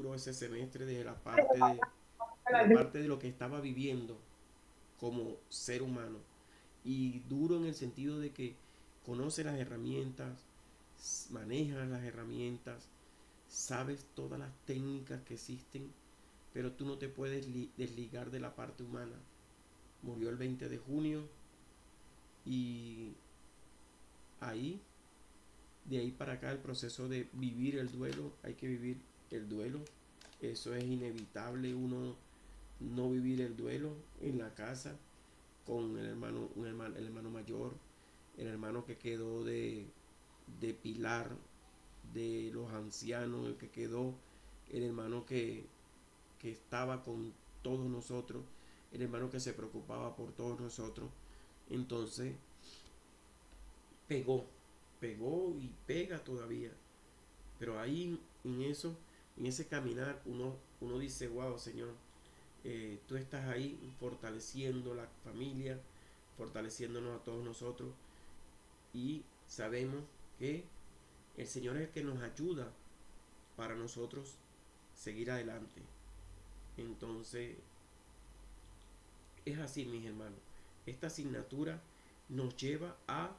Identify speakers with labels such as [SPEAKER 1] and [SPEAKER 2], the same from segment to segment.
[SPEAKER 1] duro ese semestre de la parte de lo que estaba viviendo como ser humano. Y duro en el sentido de que conoce las herramientas, manejas las herramientas, sabes todas las técnicas que existen, pero tú no te puedes desligar de la parte humana. Murió el 20 de junio y ahí, de ahí para acá, el proceso de vivir el duelo, hay que vivir el duelo. Eso es inevitable, uno no vivir el duelo en la casa con el hermano mayor, el hermano que quedó de pilar de los ancianos, el que quedó, el hermano que estaba con todos nosotros, el hermano que se preocupaba por todos nosotros. Entonces pegó, pegó y pega todavía. Pero ahí en eso, en ese caminar, uno dice, wow, Señor, tú estás ahí fortaleciendo la familia, fortaleciéndonos a todos nosotros y sabemos que el Señor es el que nos ayuda para nosotros seguir adelante. Entonces, es así, mis hermanos. Esta asignatura nos lleva a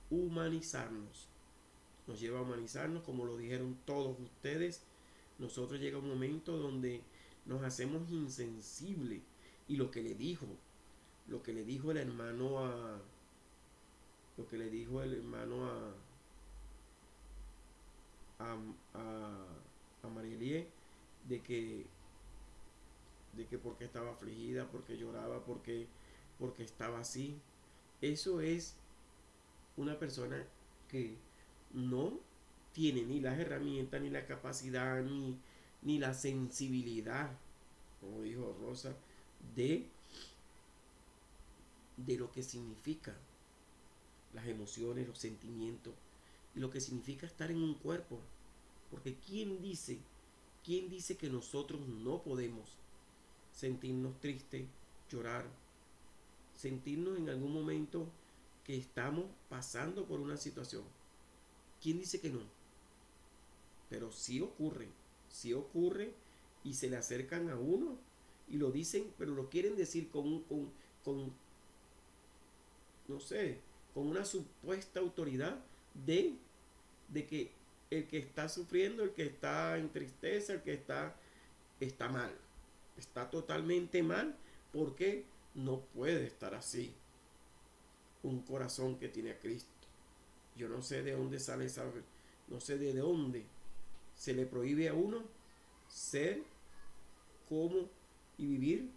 [SPEAKER 1] humanizarnos. Nos lleva a humanizarnos, como lo dijeron todos ustedes. Nosotros llega un momento donde nos hacemos insensibles. Y lo que le dijo el hermano a, lo que le dijo el hermano a, a Marielie, de que, de que porque estaba afligida, porque lloraba, porque estaba así. Eso es una persona que no tiene ni las herramientas, ni la capacidad, ni la sensibilidad, como dijo Rosa, de, de lo que significa las emociones, los sentimientos, y lo que significa estar en un cuerpo. Porque quién dice que nosotros no podemos sentirnos tristes, llorar, sentirnos en algún momento que estamos pasando por una situación? ¿Quién dice que no? Pero sí ocurre y se le acercan a uno y lo dicen, pero lo quieren decir con no sé, con una supuesta autoridad de, de que el que está sufriendo, el que está en tristeza, el que está mal, está totalmente mal porque no puede estar así. Un corazón que tiene a Cristo. Yo no sé de dónde sale esa, no sé de dónde se le prohíbe a uno ser como y vivir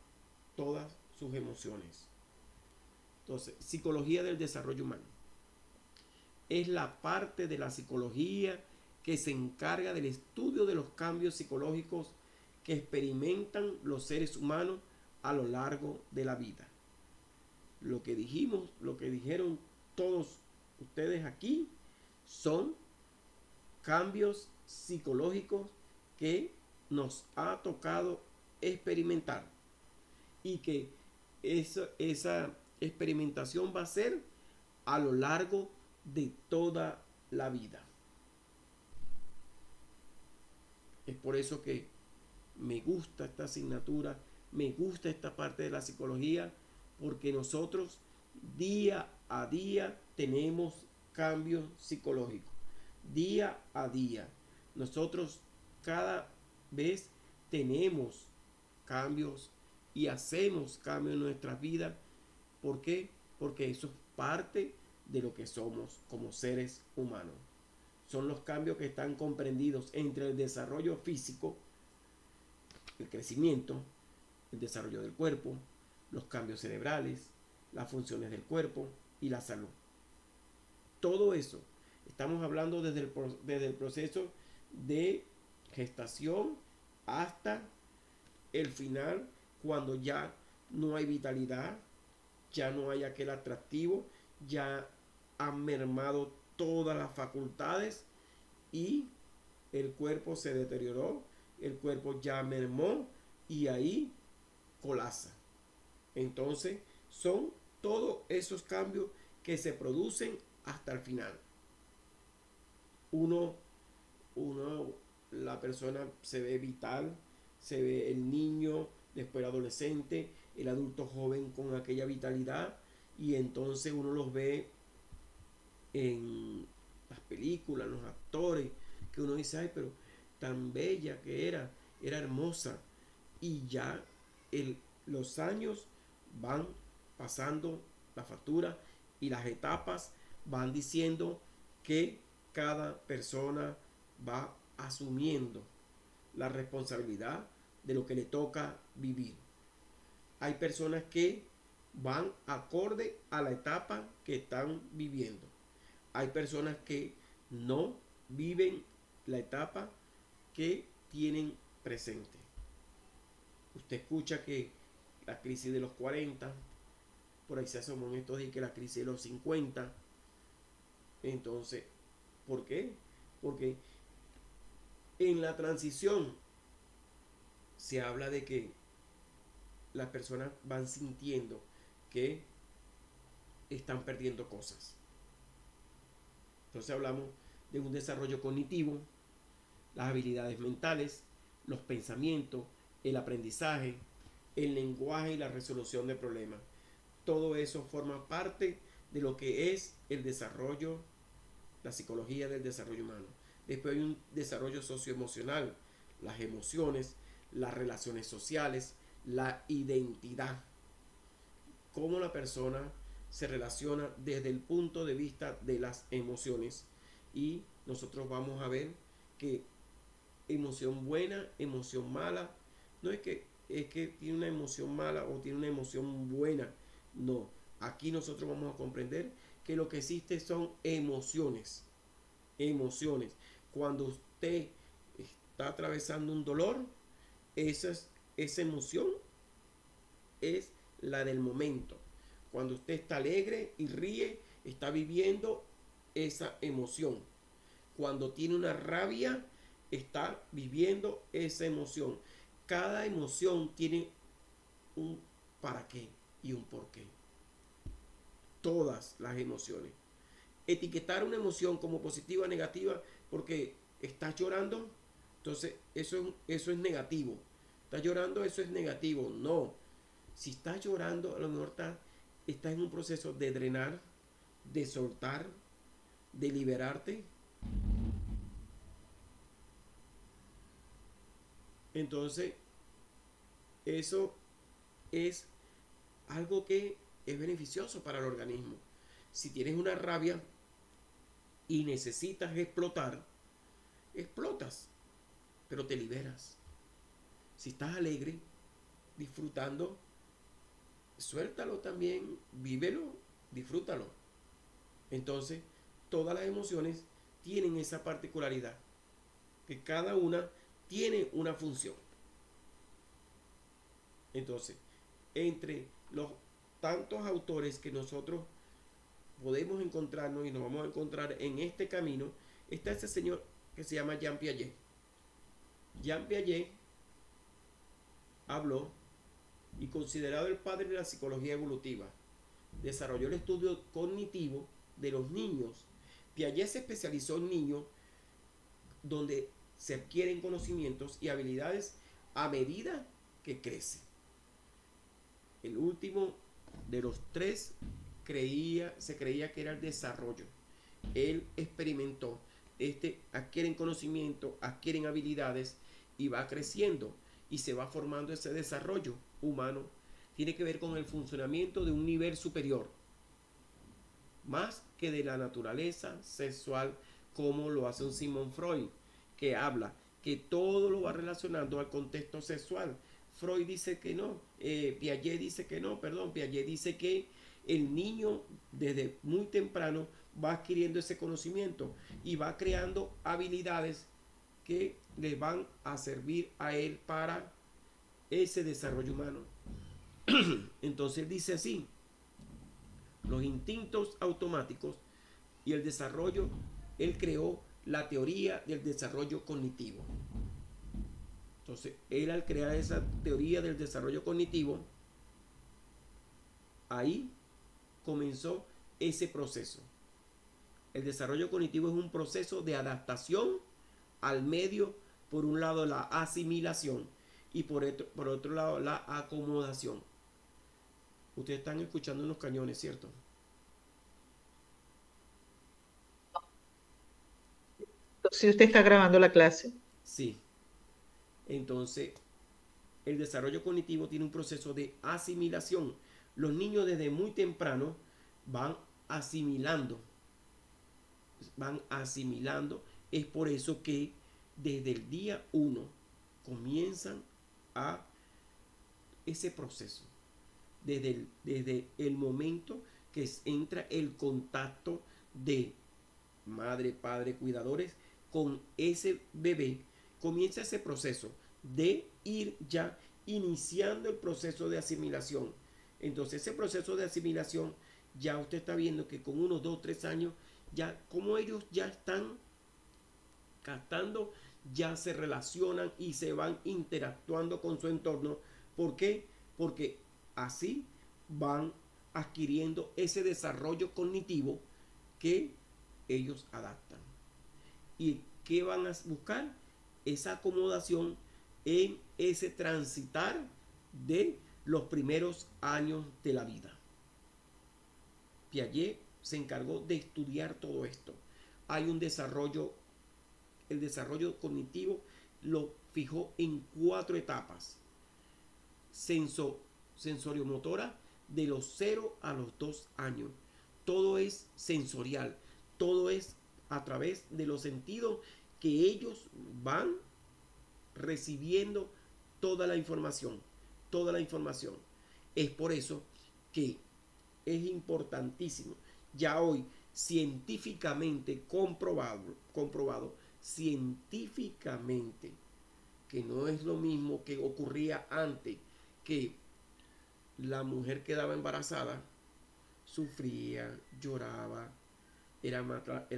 [SPEAKER 1] todas sus emociones. Entonces, psicología del desarrollo humano. Es la parte de la psicología que se encarga del estudio de los cambios psicológicos que experimentan los seres humanos a lo largo de la vida. Lo que dijimos, lo que dijeron todos ustedes aquí, son cambios psicológicos que nos ha tocado experimentar y que esa experimentación va a ser a lo largo de toda la vida. Es por eso que me gusta esta asignatura, me gusta esta parte de la psicología, porque nosotros día a día tenemos cambios psicológicos. Día a día. Nosotros cada vez tenemos cambios y hacemos cambios en nuestras vidas. ¿Por qué? Porque eso es parte de lo que somos como seres humanos. Son los cambios que están comprendidos entre el desarrollo físico, el crecimiento, el desarrollo del cuerpo, los cambios cerebrales, las funciones del cuerpo y la salud. Todo eso estamos hablando desde el proceso de gestación hasta el final, cuando ya no hay vitalidad, ya no hay aquel atractivo, ya han mermado todas las facultades y el cuerpo se deterioró, el cuerpo ya mermó y ahí colapsa. Entonces son todos esos cambios que se producen hasta el final. Uno, uno la persona se ve vital, se ve el niño, después el adolescente, el adulto joven con aquella vitalidad, y entonces uno los ve en las películas, los actores, que uno dice, ay, pero tan bella que era hermosa, y ya el, los años van pasando la factura y las etapas van diciendo que cada persona va asumiendo la responsabilidad de lo que le toca vivir. Hay personas que van acorde a la etapa que están viviendo. Hay personas que no viven la etapa que tienen presente. Usted escucha que la crisis de los 40, por ahí se asomó en estos días que la crisis de los 50. Entonces, ¿por qué? Porque en la transición se habla de que las personas van sintiendo que están perdiendo cosas. Entonces hablamos de un desarrollo cognitivo, las habilidades mentales, los pensamientos, el aprendizaje, el lenguaje y la resolución de problemas. Todo eso forma parte de lo que es el desarrollo, la psicología del desarrollo humano. Después hay un desarrollo socioemocional, las emociones, las relaciones sociales, la identidad. Cómo la persona se relaciona desde el punto de vista de las emociones. Y nosotros vamos a ver que emoción buena, emoción mala, no es que tiene una emoción mala o tiene una emoción buena. No, aquí nosotros vamos a comprender que lo que existe son emociones. Emociones. Cuando usted está atravesando un dolor, esa emoción es la del momento. Cuando usted está alegre y ríe, está viviendo esa emoción. Cuando tiene una rabia, está viviendo esa emoción. Cada emoción tiene un para qué y un por qué. Todas las emociones. Etiquetar una emoción como positiva o negativa porque estás llorando, entonces eso es negativo. Estás llorando, eso es negativo. No. Si estás llorando, a lo mejor estás en un proceso de drenar, de soltar, de liberarte. Entonces, eso es algo que es beneficioso para el organismo. Si tienes una rabia y necesitas explotar, explotas, pero te liberas. Si estás alegre, disfrutando, suéltalo también, vívelo, disfrútalo. Entonces, todas las emociones tienen esa particularidad, que cada una tiene una función. Entonces, entre los tantos autores que nosotros podemos encontrarnos y nos vamos a encontrar en este camino, está ese señor que se llama Jean Piaget. Jean Piaget habló y considerado el padre de la psicología evolutiva, desarrolló el estudio cognitivo de los niños. Piaget se especializó en niños donde se adquieren conocimientos y habilidades a medida que crece. El último de los tres se creía que era el desarrollo. Él experimentó, adquieren conocimiento, adquieren habilidades y va creciendo y se va formando ese desarrollo humano. Tiene que ver con el funcionamiento de un nivel superior, más que de la naturaleza sexual, como lo hace un Sigmund Freud, que habla que todo lo va relacionando al contexto sexual. Freud dice que no, Piaget dice que no, perdón, Piaget dice que el niño desde muy temprano va adquiriendo ese conocimiento y va creando habilidades que le van a servir a él para ese desarrollo humano. Entonces él dice así, los instintos automáticos y el desarrollo, él creó la teoría del desarrollo cognitivo. Entonces, él al crear esa teoría del desarrollo cognitivo, ahí comenzó ese proceso. El desarrollo cognitivo es un proceso de adaptación al medio Por un lado la asimilación y por otro lado la acomodación. Ustedes están escuchando unos cañones, ¿cierto?
[SPEAKER 2] Si usted está grabando la clase.
[SPEAKER 1] Sí. Entonces, el desarrollo cognitivo tiene un proceso de asimilación. Los niños desde muy temprano van asimilando, van asimilando. Es por eso que desde el día uno comienzan a ese proceso. Desde el momento que entra el contacto de madre, padre, cuidadores con ese bebé, comienza ese proceso de ir ya iniciando el proceso de asimilación. Entonces ese proceso de asimilación ya usted está viendo que con unos 2 3 años ya como ellos ya están captando, ya se relacionan y se van interactuando con su entorno. ¿Por qué? Porque así van adquiriendo ese desarrollo cognitivo que ellos adaptan. ¿Y qué van a buscar? Esa acomodación en ese transitar de los primeros años de la vida. Piaget se encargó de estudiar todo esto. Hay un desarrollo, el desarrollo cognitivo lo fijó en 4 etapas. Senso, sensoriomotora de los 0 a los 2 años. Todo es sensorial, todo es a través de los sentidos que ellos van recibiendo toda la información, toda la información. Es por eso que es importantísimo, ya hoy científicamente comprobado científicamente, que no es lo mismo que ocurría antes, que la mujer quedaba embarazada, sufría, lloraba, era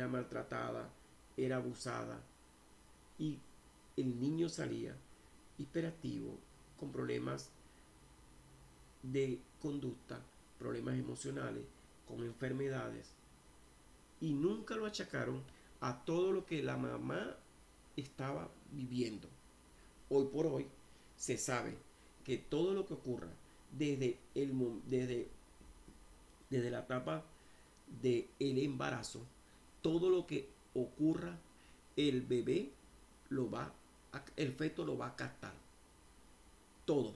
[SPEAKER 1] maltratada, era abusada y el niño salía hiperactivo, con problemas de conducta, problemas emocionales, con enfermedades y nunca lo achacaron a todo lo que la mamá estaba viviendo. Hoy por hoy se sabe que todo lo que ocurra desde, el, desde, desde la etapa del embarazo, todo lo que ocurra, el bebé el feto lo va a captar. Todo,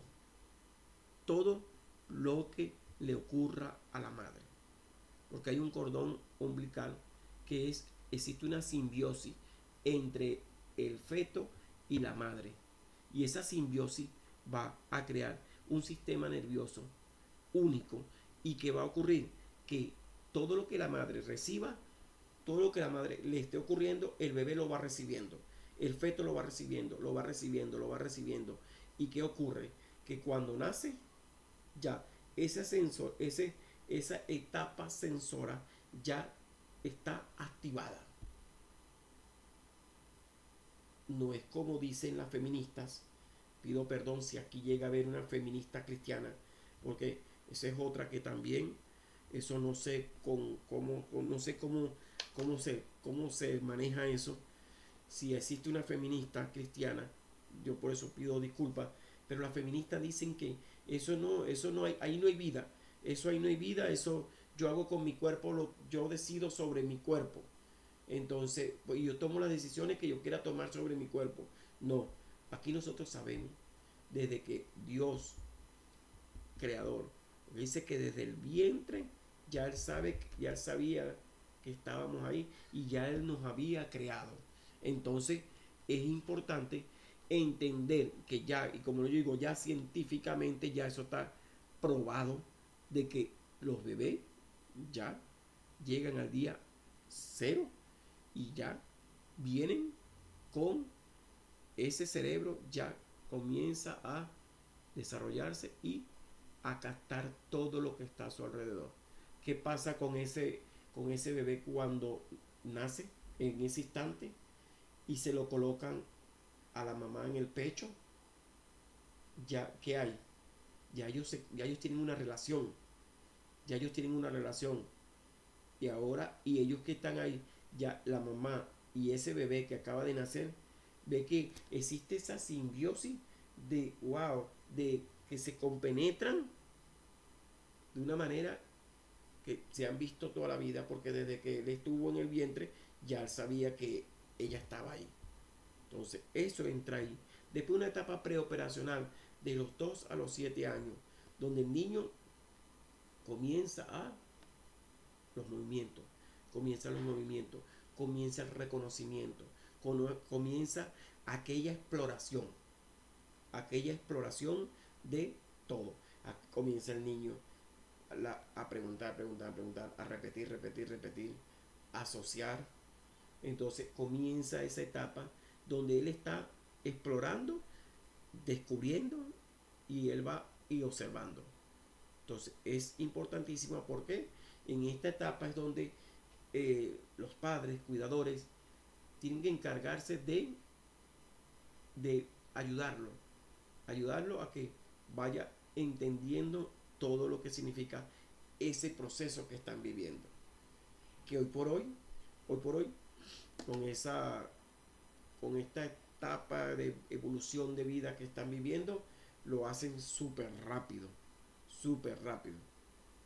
[SPEAKER 1] todo lo que le ocurra a la madre. Porque hay un cordón umbilical que existe una simbiosis entre el feto y la madre. Y esa simbiosis va a crear un sistema nervioso único y que va a ocurrir que todo lo que la madre reciba, todo lo que la madre le esté ocurriendo, el bebé lo va recibiendo. El feto lo va recibiendo, lo va recibiendo, lo va recibiendo. ¿Y qué ocurre? Que cuando nace, ya esa etapa sensora ya está activada. No es como dicen las feministas. Pido perdón si aquí llega a haber una feminista cristiana, porque esa es otra que también, eso no sé no sé cómo se maneja eso. Si existe una feminista cristiana, yo por eso pido disculpas, pero las feministas dicen que eso no hay, ahí no hay vida, eso ahí no hay vida, eso yo hago con mi cuerpo, yo decido sobre mi cuerpo. Entonces, pues yo tomo las decisiones que yo quiera tomar sobre mi cuerpo. No, aquí nosotros sabemos, desde que Dios, creador, dice que desde el vientre ya él sabe, ya él sabía que estábamos ahí y ya él nos había creado. Entonces, es importante entender que ya, y como yo digo, ya científicamente ya eso está probado de que los bebés ya llegan al día 0 y ya vienen con ese cerebro, ya comienza a desarrollarse y a captar todo lo que está a su alrededor. ¿Qué pasa con ese bebé cuando nace en ese instante y se lo colocan a la mamá en el pecho? Ya, ¿qué hay? Ya ellos tienen una relación, ya ellos tienen una relación. Y ellos que están ahí, ya la mamá y ese bebé que acaba de nacer, ve que existe esa simbiosis de, wow, de que se compenetran de una manera que se han visto toda la vida, porque desde que él estuvo en el vientre, ya él sabía que ella estaba ahí. Entonces, eso entra ahí. Después una etapa preoperacional de los 2 a los 7 años, donde el niño comienza a los movimientos, comienza el reconocimiento, comienza aquella exploración de todo. Comienza el niño a preguntar, preguntar, preguntar, a repetir, repetir, repetir, a asociar. Entonces comienza esa etapa donde él está explorando, descubriendo y él va y observando. Entonces es importantísimo porque en esta etapa es donde los padres, cuidadores, tienen que encargarse de ayudarlo, ayudarlo a que vaya entendiendo todo lo que significa ese proceso que están viviendo. Que hoy por hoy, con esa, con esta etapa de evolución de vida que están viviendo, lo hacen súper rápido.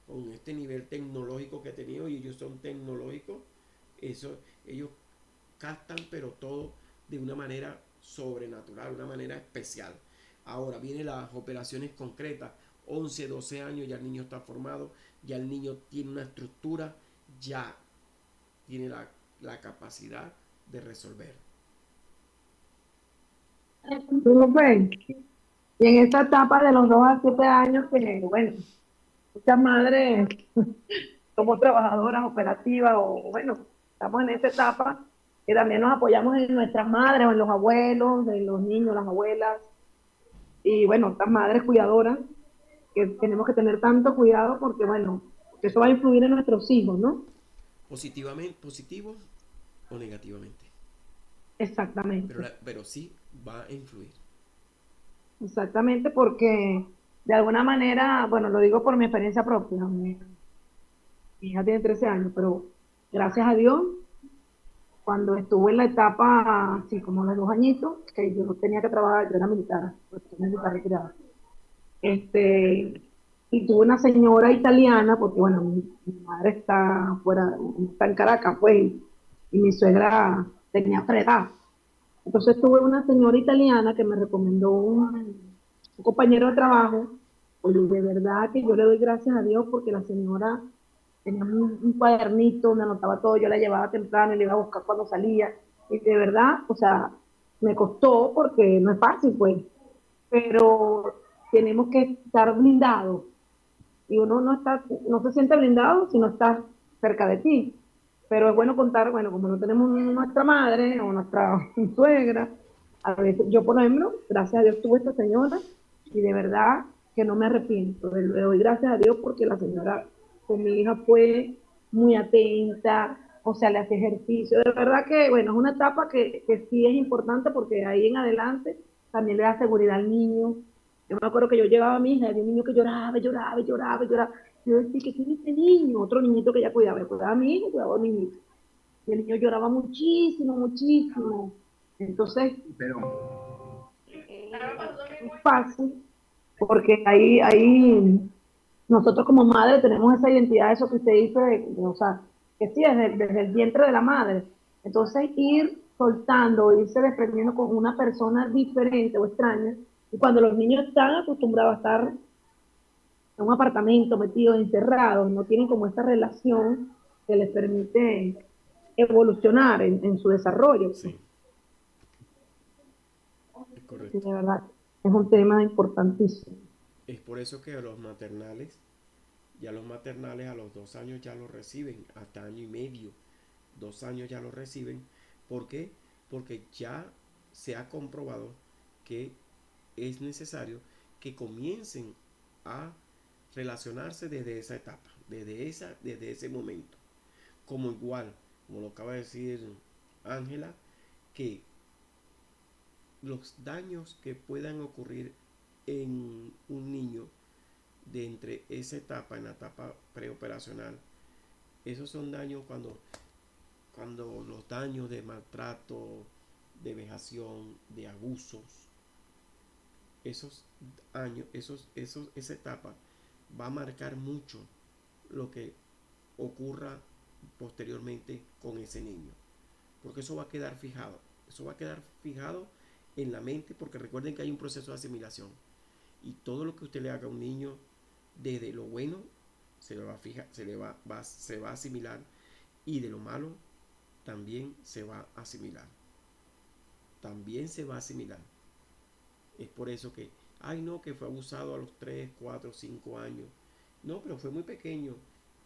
[SPEAKER 1] Con este nivel tecnológico que he tenido y ellos son tecnológicos, eso, ellos captan pero todo de una manera sobrenatural, una manera especial. Ahora vienen las operaciones concretas, 11 12 años, ya el niño está formado, ya el niño tiene una estructura, ya tiene la capacidad de resolver.
[SPEAKER 3] Tú lo ves. Y en esta etapa de los 2 a 7 años, que bueno, muchas madres somos trabajadoras operativas o bueno, estamos en esta etapa que también nos apoyamos en nuestras madres o en los abuelos, en los niños, las abuelas y bueno, estas madres cuidadoras que tenemos que tener tanto cuidado porque bueno, porque eso va a influir en nuestros hijos, ¿no?
[SPEAKER 1] Positivamente, positivo o negativamente.
[SPEAKER 3] Exactamente,
[SPEAKER 1] Pero sí va a influir.
[SPEAKER 3] exactamente porque de alguna manera, bueno, lo digo por mi experiencia propia, mi hija tiene 13 años, pero gracias a Dios cuando estuve en la etapa, así como los 2 añitos, que yo no tenía que trabajar, yo era militar, pues soy militar retirada. Este, y tuve una señora italiana, porque bueno, mi madre está fuera, está en Caracas, pues, y mi suegra tenía otra edad. Entonces tuve una señora italiana que me recomendó un compañero de trabajo, oye, de verdad que yo le doy gracias a Dios porque la señora tenía un cuadernito donde anotaba todo, yo la llevaba temprano y le iba a buscar cuando salía. Y de verdad, o sea, me costó porque no es fácil, pues, pero tenemos que estar blindados. Y uno no está, no se siente blindado si no está cerca de ti. Pero es bueno contar, bueno, como no tenemos nuestra madre o nuestra suegra, a veces, yo por ejemplo, gracias a Dios tuve esta señora y de verdad que no me arrepiento. Le doy gracias a Dios porque la señora con mi hija fue muy atenta, o sea, le hace ejercicio. De verdad que, bueno, es una etapa que sí es importante porque ahí en adelante también le da seguridad al niño. Yo me acuerdo que yo llevaba a mi hija y había un niño que lloraba, lloraba, lloraba, lloraba. Yo decía, ¿qué tiene este niño? Otro niñito que ella cuidaba. Yo cuidaba a mi hijo, cuidaba a mi niño. Y el niño lloraba muchísimo, muchísimo. Entonces, es fácil, porque ahí nosotros como madre tenemos esa identidad, eso que usted dice, o sea, que sí, desde el vientre de la madre. Entonces, ir soltando, irse desprendiendo con una persona diferente o extraña, y cuando los niños están acostumbrados a estar en un apartamento metidos, encerrados, no tienen como esta relación que les permite evolucionar en su desarrollo.
[SPEAKER 1] Sí, es
[SPEAKER 3] Y
[SPEAKER 1] correcto.
[SPEAKER 3] de verdad, es un tema importantísimo.
[SPEAKER 1] Es por eso que los maternales a los 2 años ya lo reciben, hasta año y medio, 2 años ya lo reciben. ¿Por qué? Porque ya se ha comprobado que es necesario que comiencen a relacionarse desde esa etapa, desde ese momento. Como igual, como lo acaba de decir Ángela, que los daños que puedan ocurrir en un niño de entre esa etapa, en la etapa preoperacional, esos son daños cuando los daños de maltrato, de vejación, de abusos. Esos años, esa etapa va a marcar mucho lo que ocurra posteriormente con ese niño. Porque eso va a quedar fijado. Eso va a quedar fijado en la mente, porque recuerden que hay un proceso de asimilación. Y todo lo que usted le haga a un niño, desde lo bueno, se le va a fijar, se va a asimilar, y de lo malo también se va a asimilar. También se va a asimilar. Es por eso que, ay no, que fue abusado a los 3 4 5 años. No, pero fue muy pequeño.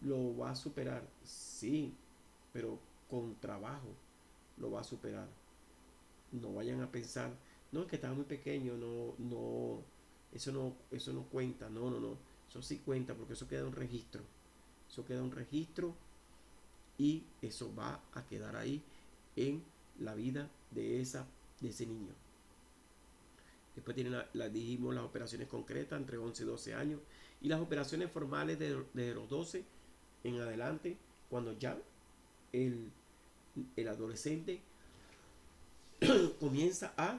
[SPEAKER 1] Lo va a superar. Sí, pero con trabajo lo va a superar. No vayan a pensar, no, es que estaba muy pequeño, eso no cuenta. No, no, no. Eso sí cuenta porque eso queda un registro. Eso queda un registro y eso va a quedar ahí en la vida de ese niño. Después tienen dijimos las operaciones concretas entre 11 y 12 años y las operaciones formales de los 12 en adelante, cuando ya el, el adolescente comienza a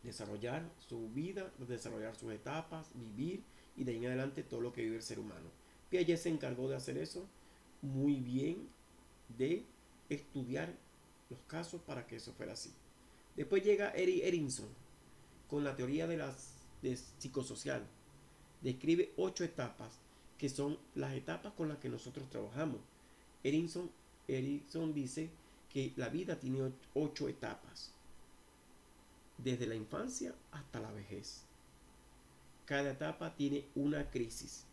[SPEAKER 1] desarrollar su vida, desarrollar sus etapas, vivir, y de ahí en adelante todo lo que vive el ser humano. Piaget se encargó de hacer eso muy bien, de estudiar los casos para que eso fuera así. Después llega Erik Erikson con la teoría de psicosocial. Describe 8 etapas que son las etapas con las que nosotros trabajamos. Erikson dice que la vida tiene 8 etapas, desde la infancia hasta la vejez. Cada etapa tiene una crisis.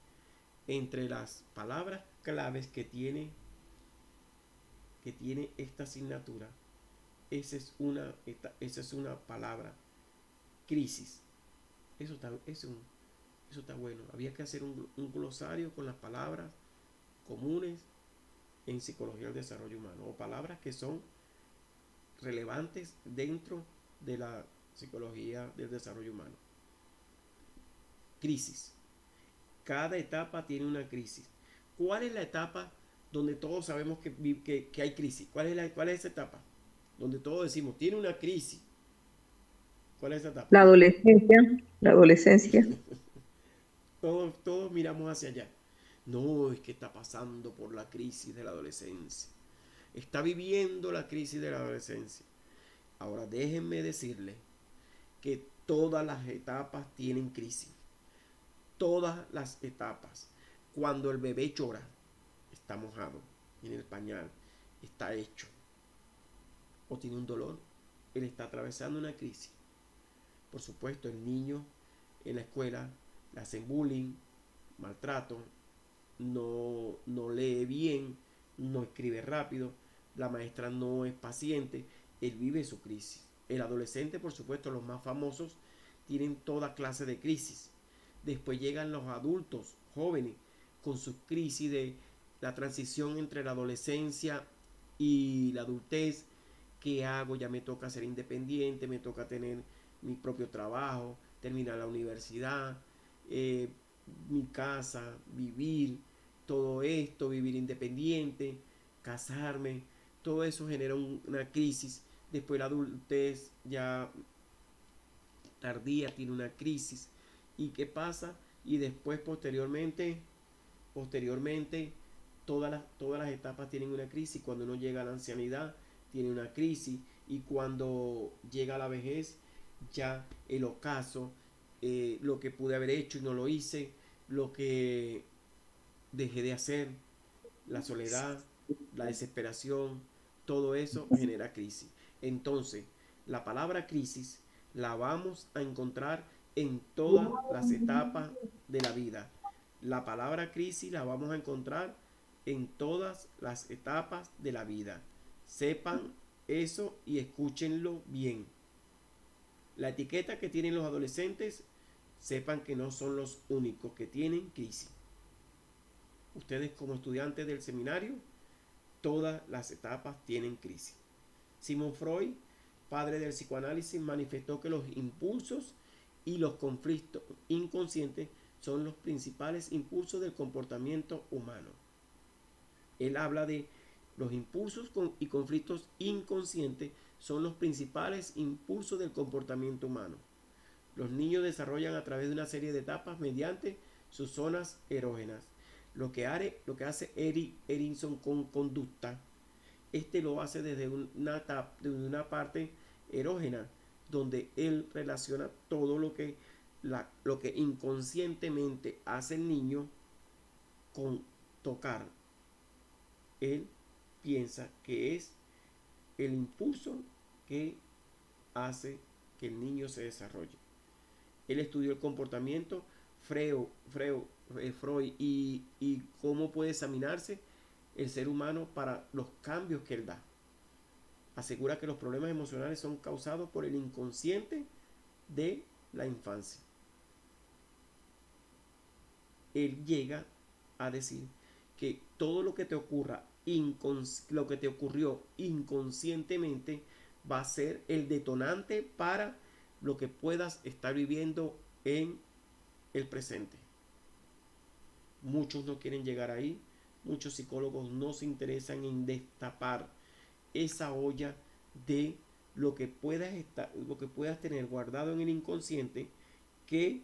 [SPEAKER 1] Entre las palabras claves que tiene esta asignatura, esa es una palabra: crisis. Eso está bueno. Había que hacer un glosario con las palabras comunes en psicología del desarrollo humano, o palabras que son relevantes dentro de la psicología del desarrollo humano. Crisis. Cada etapa tiene una crisis. ¿Cuál es la etapa donde todos sabemos que hay crisis? ¿Cuál es esa etapa? Donde todos decimos, tiene una crisis. ¿Cuál es esa etapa?
[SPEAKER 2] La adolescencia, la adolescencia.
[SPEAKER 1] Todos miramos hacia allá. No, es que está pasando por la crisis de la adolescencia. Está viviendo la crisis de la adolescencia. Ahora déjenme decirles que todas las etapas tienen crisis. Todas las etapas. Cuando el bebé llora, está mojado en el pañal, está hecho, o tiene un dolor, él está atravesando una crisis. Por supuesto, el niño en la escuela le hacen bullying, maltrato, no lee bien, no escribe rápido, la maestra no es paciente, él vive su crisis. El adolescente, por supuesto, los más famosos, tienen toda clase de crisis. Después llegan los adultos jóvenes con sus crisis de la transición entre la adolescencia y la adultez. ¿Qué hago? Ya me toca ser independiente, me toca tener mi propio trabajo, terminar la universidad, mi casa, vivir, todo esto, vivir independiente, casarme. Todo eso genera una crisis. Después la adultez ya tardía tiene una crisis. ¿Y qué pasa? Y después posteriormente todas las etapas tienen una crisis. Cuando uno llega a la ancianidad tiene una crisis, y cuando llega a la vejez ya el ocaso, lo que pude haber hecho y no lo hice, lo que dejé de hacer, la soledad, la desesperación, todo eso genera crisis. Entonces, la palabra crisis la vamos a encontrar en todas las etapas de la vida. La palabra crisis la vamos a encontrar en todas las etapas de la vida. Sepan eso y escúchenlo bien. La etiqueta que tienen los adolescentes, sepan que no son los únicos que tienen crisis. Ustedes como estudiantes del seminario, todas las etapas tienen crisis. Sigmund Freud, padre del psicoanálisis, manifestó que los impulsos y los conflictos inconscientes son los principales impulsos del comportamiento humano. Él habla de los impulsos y conflictos inconscientes son los principales impulsos del comportamiento humano. Los niños desarrollan a través de una serie de etapas mediante sus zonas erógenas. Lo que hace Erickson con conducta, lo hace desde una parte erógena, donde él relaciona todo lo que inconscientemente hace el niño con tocar. Él piensa que es el impulso que hace que el niño se desarrolle. Él estudió el comportamiento Freud y cómo puede examinarse el ser humano para los cambios que él da. Asegura que los problemas emocionales son causados por el inconsciente de la infancia. Él llega a decir que todo lo que te lo que te ocurrió inconscientemente va a ser el detonante para lo que puedas estar viviendo en el presente. Muchos no quieren llegar ahí, muchos psicólogos no se interesan en destapar esa olla de lo que puedas tener guardado en el inconsciente que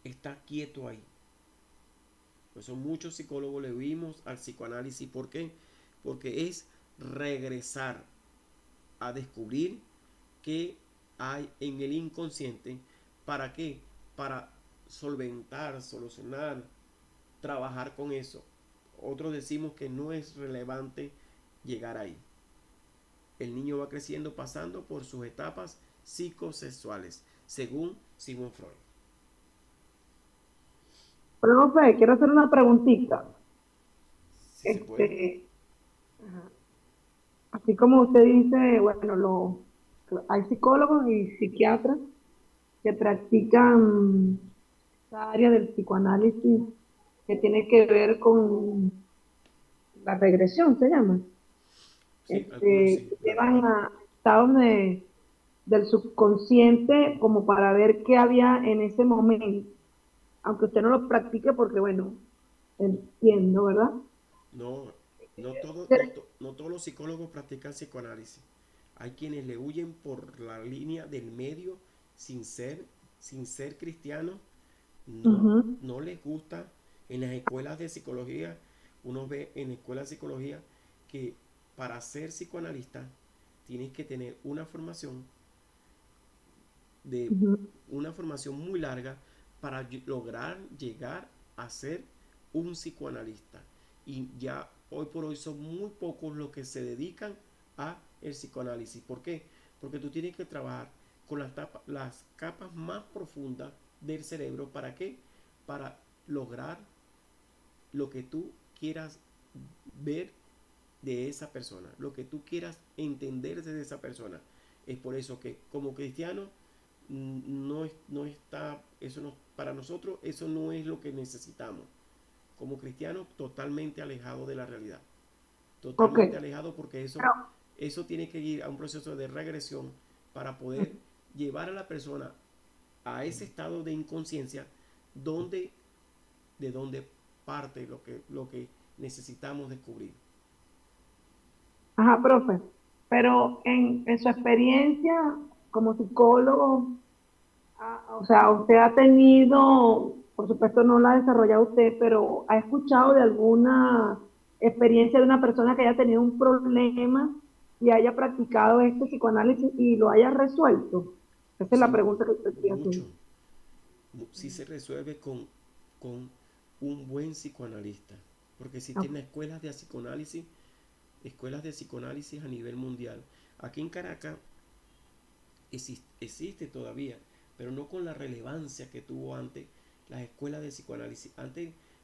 [SPEAKER 1] está quieto ahí. Por eso muchos psicólogos le huimos al psicoanálisis. ¿Por qué? Porque es regresar a descubrir qué hay en el inconsciente. ¿Para qué? Para solventar, solucionar, trabajar con eso. Otros decimos que no es relevante llegar ahí. El niño va creciendo pasando por sus etapas psicosexuales, según Sigmund Freud.
[SPEAKER 3] Profe, quiero hacer una preguntita.
[SPEAKER 1] Si se puede.
[SPEAKER 3] Ajá. Así como usted dice, bueno, hay psicólogos y psiquiatras que practican esa área del psicoanálisis que tiene que ver con la regresión, se llama.
[SPEAKER 1] Sí, algunos sí,
[SPEAKER 3] Que
[SPEAKER 1] la
[SPEAKER 3] llevan
[SPEAKER 1] regresión.
[SPEAKER 3] a estados del subconsciente como para ver qué había en ese momento, aunque usted no lo practique porque, bueno, entiendo, ¿verdad?
[SPEAKER 1] No, no todos los psicólogos practican psicoanálisis. Hay quienes le huyen por la línea del medio sin ser, sin ser cristianos. No,
[SPEAKER 3] Ujú,
[SPEAKER 1] no les gusta. En las escuelas de psicología, uno ve en escuelas de psicología que para ser psicoanalista tienes que tener de
[SPEAKER 3] ujú.
[SPEAKER 1] una formación muy larga para lograr llegar a ser un psicoanalista. Y ya hoy por hoy son muy pocos los que se dedican a el psicoanálisis. ¿Por qué? Porque tú tienes que trabajar con las capas más profundas del cerebro. ¿Para qué? Para lograr lo que tú quieras ver de esa persona, lo que tú quieras entender de esa persona. Es por eso que como cristiano no está, eso no, para nosotros eso no es lo que necesitamos. Como cristiano totalmente alejado de la realidad.
[SPEAKER 3] Ok,
[SPEAKER 1] Totalmente alejado porque
[SPEAKER 3] pero,
[SPEAKER 1] eso tiene que ir a un proceso de regresión para poder llevar a la persona a ese estado de inconsciencia donde, de donde parte lo que necesitamos descubrir.
[SPEAKER 3] ajá, profe, pero en su experiencia como psicólogo, o sea, usted ha tenido, por supuesto no la ha desarrollado usted, pero ¿ha escuchado de alguna experiencia de una persona que haya tenido un problema y haya practicado este psicoanálisis y lo haya resuelto? Esa es la
[SPEAKER 1] Sí,
[SPEAKER 3] pregunta que usted estoy haciendo.
[SPEAKER 1] mucho. Sí se resuelve con un buen psicoanalista. Porque existen
[SPEAKER 3] Ok.
[SPEAKER 1] escuelas de psicoanálisis a nivel mundial. Aquí en Caracas existe todavía, pero no con la relevancia que tuvo antes las escuelas de psicoanálisis.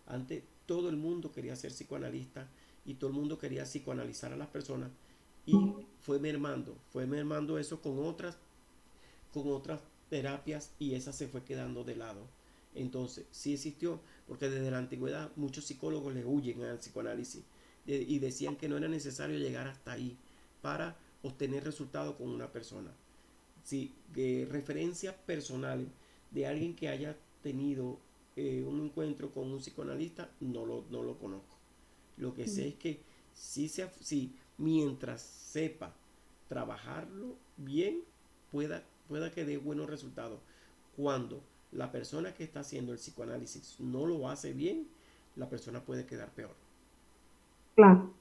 [SPEAKER 1] Antes todo el mundo quería ser psicoanalista y todo el mundo quería psicoanalizar a las personas y fue mermando eso con otras terapias y esa se fue quedando de lado. Entonces, sí existió, porque desde la antigüedad muchos psicólogos le huyen al psicoanálisis y decían que no era necesario llegar hasta ahí para obtener resultados con una persona. Sí, referencias personales de alguien que haya tenido un encuentro con un psicoanalista, no lo conozco. Lo que sé es que si mientras sepa trabajarlo bien, pueda que dé buenos resultados. Cuando la persona que está haciendo el psicoanálisis no lo hace bien, la persona puede quedar peor.
[SPEAKER 3] Claro.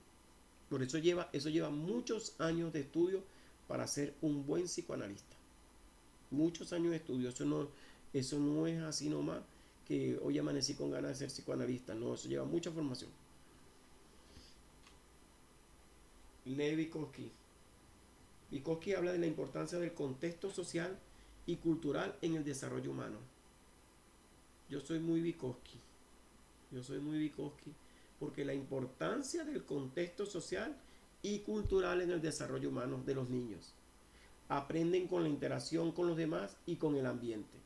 [SPEAKER 1] Por eso lleva muchos años de estudio para ser un buen psicoanalista. Muchos años de estudio. Eso no es así nomás que hoy amanecí con ganas de ser psicoanalista. No, eso lleva mucha formación. Lee Vygotsky. Vygotsky habla de la importancia del contexto social y cultural en el desarrollo humano. Yo soy muy Vygotsky. Yo soy muy Vygotsky porque la importancia del contexto social y cultural en el desarrollo humano de los niños. Aprenden con la interacción con los demás y con el ambiente.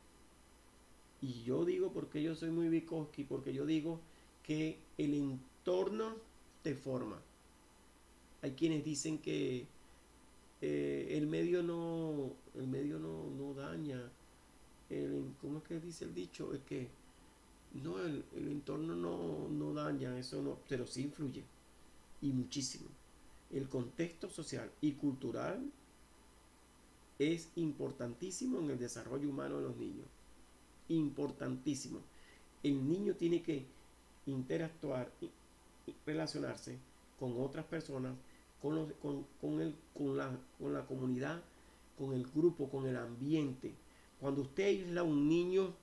[SPEAKER 1] Y yo digo, porque yo soy muy Vygotsky, porque yo digo que el entorno te forma. Hay quienes dicen que el medio no daña. ¿Cómo es que dice el dicho? Es que no, el entorno no daña, eso no, pero sí influye. Y muchísimo. El contexto social y cultural es importantísimo en el desarrollo humano de los niños. Importantísimo. El niño tiene que interactuar y relacionarse con otras personas, con la comunidad, con el grupo, con el ambiente. Cuando usted aísla a un niño,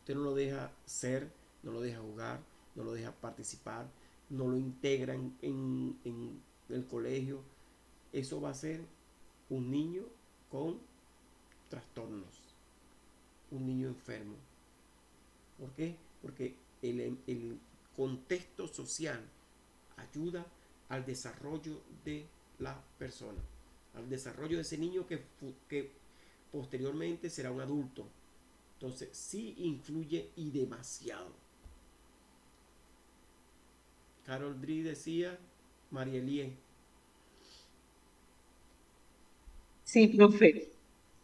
[SPEAKER 1] usted no lo deja ser, no lo deja jugar, no lo deja participar, no lo integra en el colegio. Eso va a ser un niño con trastornos, un niño enfermo. ¿Por qué? Porque el contexto social ayuda al desarrollo de la persona, al desarrollo de ese niño que posteriormente será un adulto. Entonces sí influye y demasiado. Carol Drie decía, María Elie.
[SPEAKER 2] Sí, profe.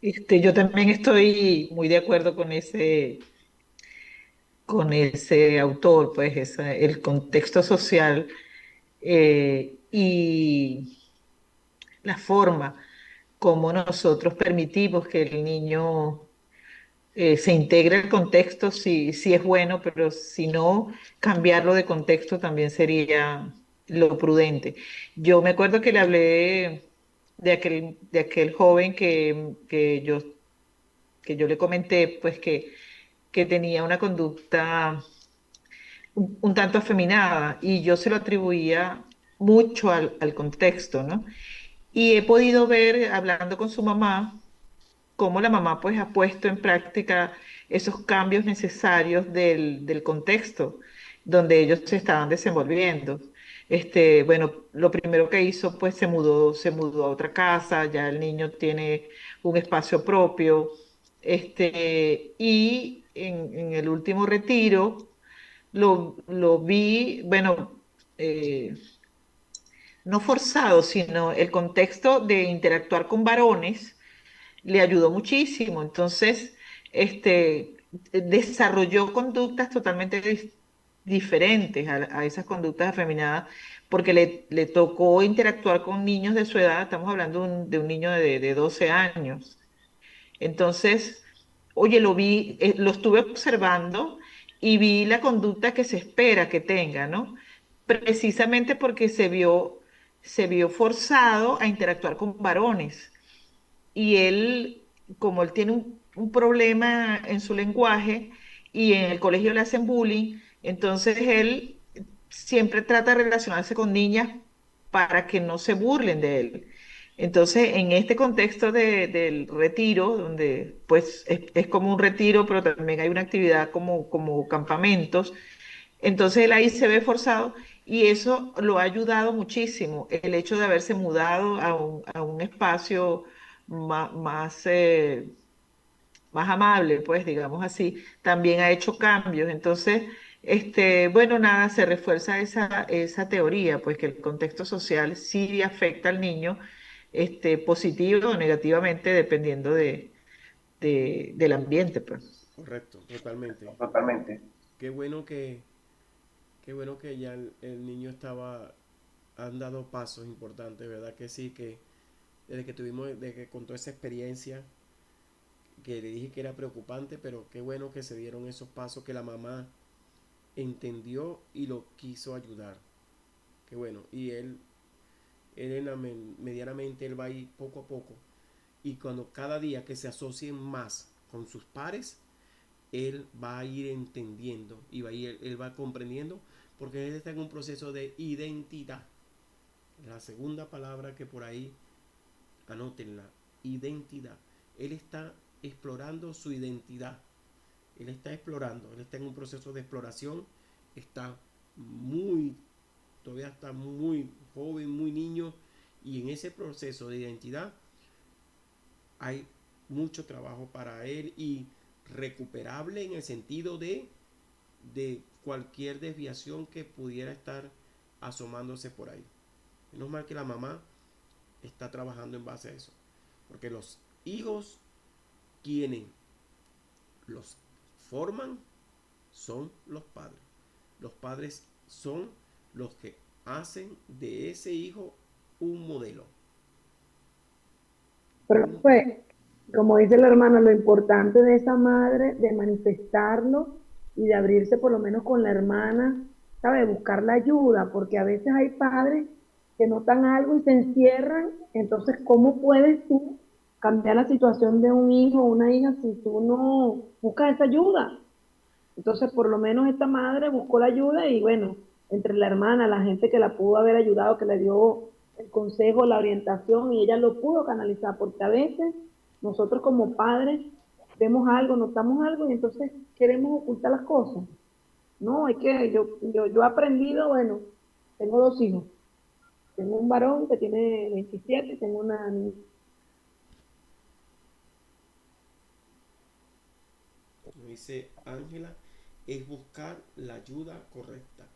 [SPEAKER 2] Yo también estoy muy de acuerdo con ese autor, pues el contexto social y la forma como nosotros permitimos que el niño se integre al contexto, sí es bueno, pero si no, cambiarlo de contexto también sería lo prudente. Yo me acuerdo que le hablé de aquel joven que yo le comenté, pues que tenía una conducta un tanto afeminada y yo se lo atribuía mucho al contexto, ¿no? Y he podido ver, hablando con su mamá, cómo la mamá pues ha puesto en práctica esos cambios necesarios del contexto donde ellos se estaban desenvolviendo. Bueno, lo primero que hizo pues se mudó a otra casa, ya el niño tiene un espacio propio, y en el último retiro lo vi, bueno, no forzado, sino el contexto de interactuar con varones le ayudó muchísimo. Entonces, desarrolló conductas totalmente diferentes a esas conductas afeminadas, porque le tocó interactuar con niños de su edad, estamos hablando de un niño de 12 años. Entonces, oye, lo estuve observando y vi la conducta que se espera que tenga, ¿no? Precisamente porque se vio forzado a interactuar con varones y él, como él tiene un problema en su lenguaje y en el colegio le hacen bullying, entonces él siempre trata de relacionarse con niñas para que no se burlen de él. Entonces, en este contexto del retiro, donde pues es como un retiro, pero también hay una actividad como campamentos, entonces él ahí se ve forzado y eso lo ha ayudado muchísimo, el hecho de haberse mudado a un espacio más amable, pues digamos así, también ha hecho cambios. Entonces, bueno, nada, se refuerza esa teoría, pues que el contexto social sí afecta al niño, positivo o negativamente, dependiendo del ambiente, pues.
[SPEAKER 1] Correcto, totalmente.
[SPEAKER 2] Totalmente.
[SPEAKER 1] Qué bueno que ya el niño han dado pasos importantes, ¿verdad? Que sí, que desde que tuvimos, desde que contó esa experiencia, que le dije que era preocupante, pero qué bueno que se dieron esos pasos, que la mamá entendió y lo quiso ayudar. Qué bueno. Y él medianamente, él va a ir poco a poco. Y cuando cada día que se asocien más con sus pares, él va a ir entendiendo y él va comprendiendo, porque él está en un proceso de identidad. La segunda palabra que por ahí, anótenla, identidad. Él está explorando su identidad. Él está explorando, él está en un proceso de exploración, está muy, todavía está muy joven, muy niño, y en ese proceso de identidad hay mucho trabajo para él y recuperable en el sentido de cualquier desviación que pudiera estar asomándose por ahí. Menos mal que la mamá está trabajando en base a eso, porque los hijos, quienes los forman, son los padres. Los padres son los que hacen de ese hijo un modelo.
[SPEAKER 3] Pero fue, como dice la hermana, lo importante de esa madre, de manifestarlo y de abrirse por lo menos con la hermana, ¿sabe? Buscar la ayuda, porque a veces hay padres que notan algo y se encierran. Entonces, ¿cómo puedes tú cambiar la situación de un hijo o una hija si tú no buscas esa ayuda? Entonces, por lo menos esta madre buscó la ayuda y bueno, entre la hermana, la gente que la pudo haber ayudado, que le dio el consejo, la orientación y ella lo pudo canalizar, porque a veces nosotros como padres vemos algo, notamos algo y entonces queremos ocultar las cosas. No, es que yo he aprendido, bueno, tengo dos hijos. Tengo un varón que tiene 27 y tengo una niña.
[SPEAKER 1] Como dice Ángela, es buscar la ayuda correcta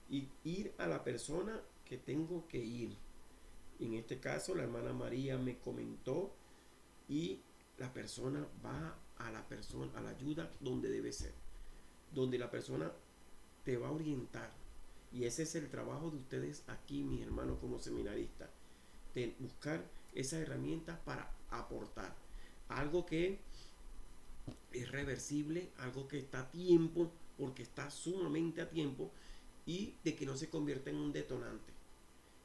[SPEAKER 1] y ir a la persona que tengo que ir. En este caso, la hermana María me comentó y la persona va a la persona, a la ayuda donde debe ser, donde la persona te va a orientar. Y ese es el trabajo de ustedes aquí, mis hermanos, como seminaristas, de buscar esas herramientas para aportar algo que es reversible, algo que está a tiempo, porque está sumamente a tiempo, y de que no se convierta en un detonante.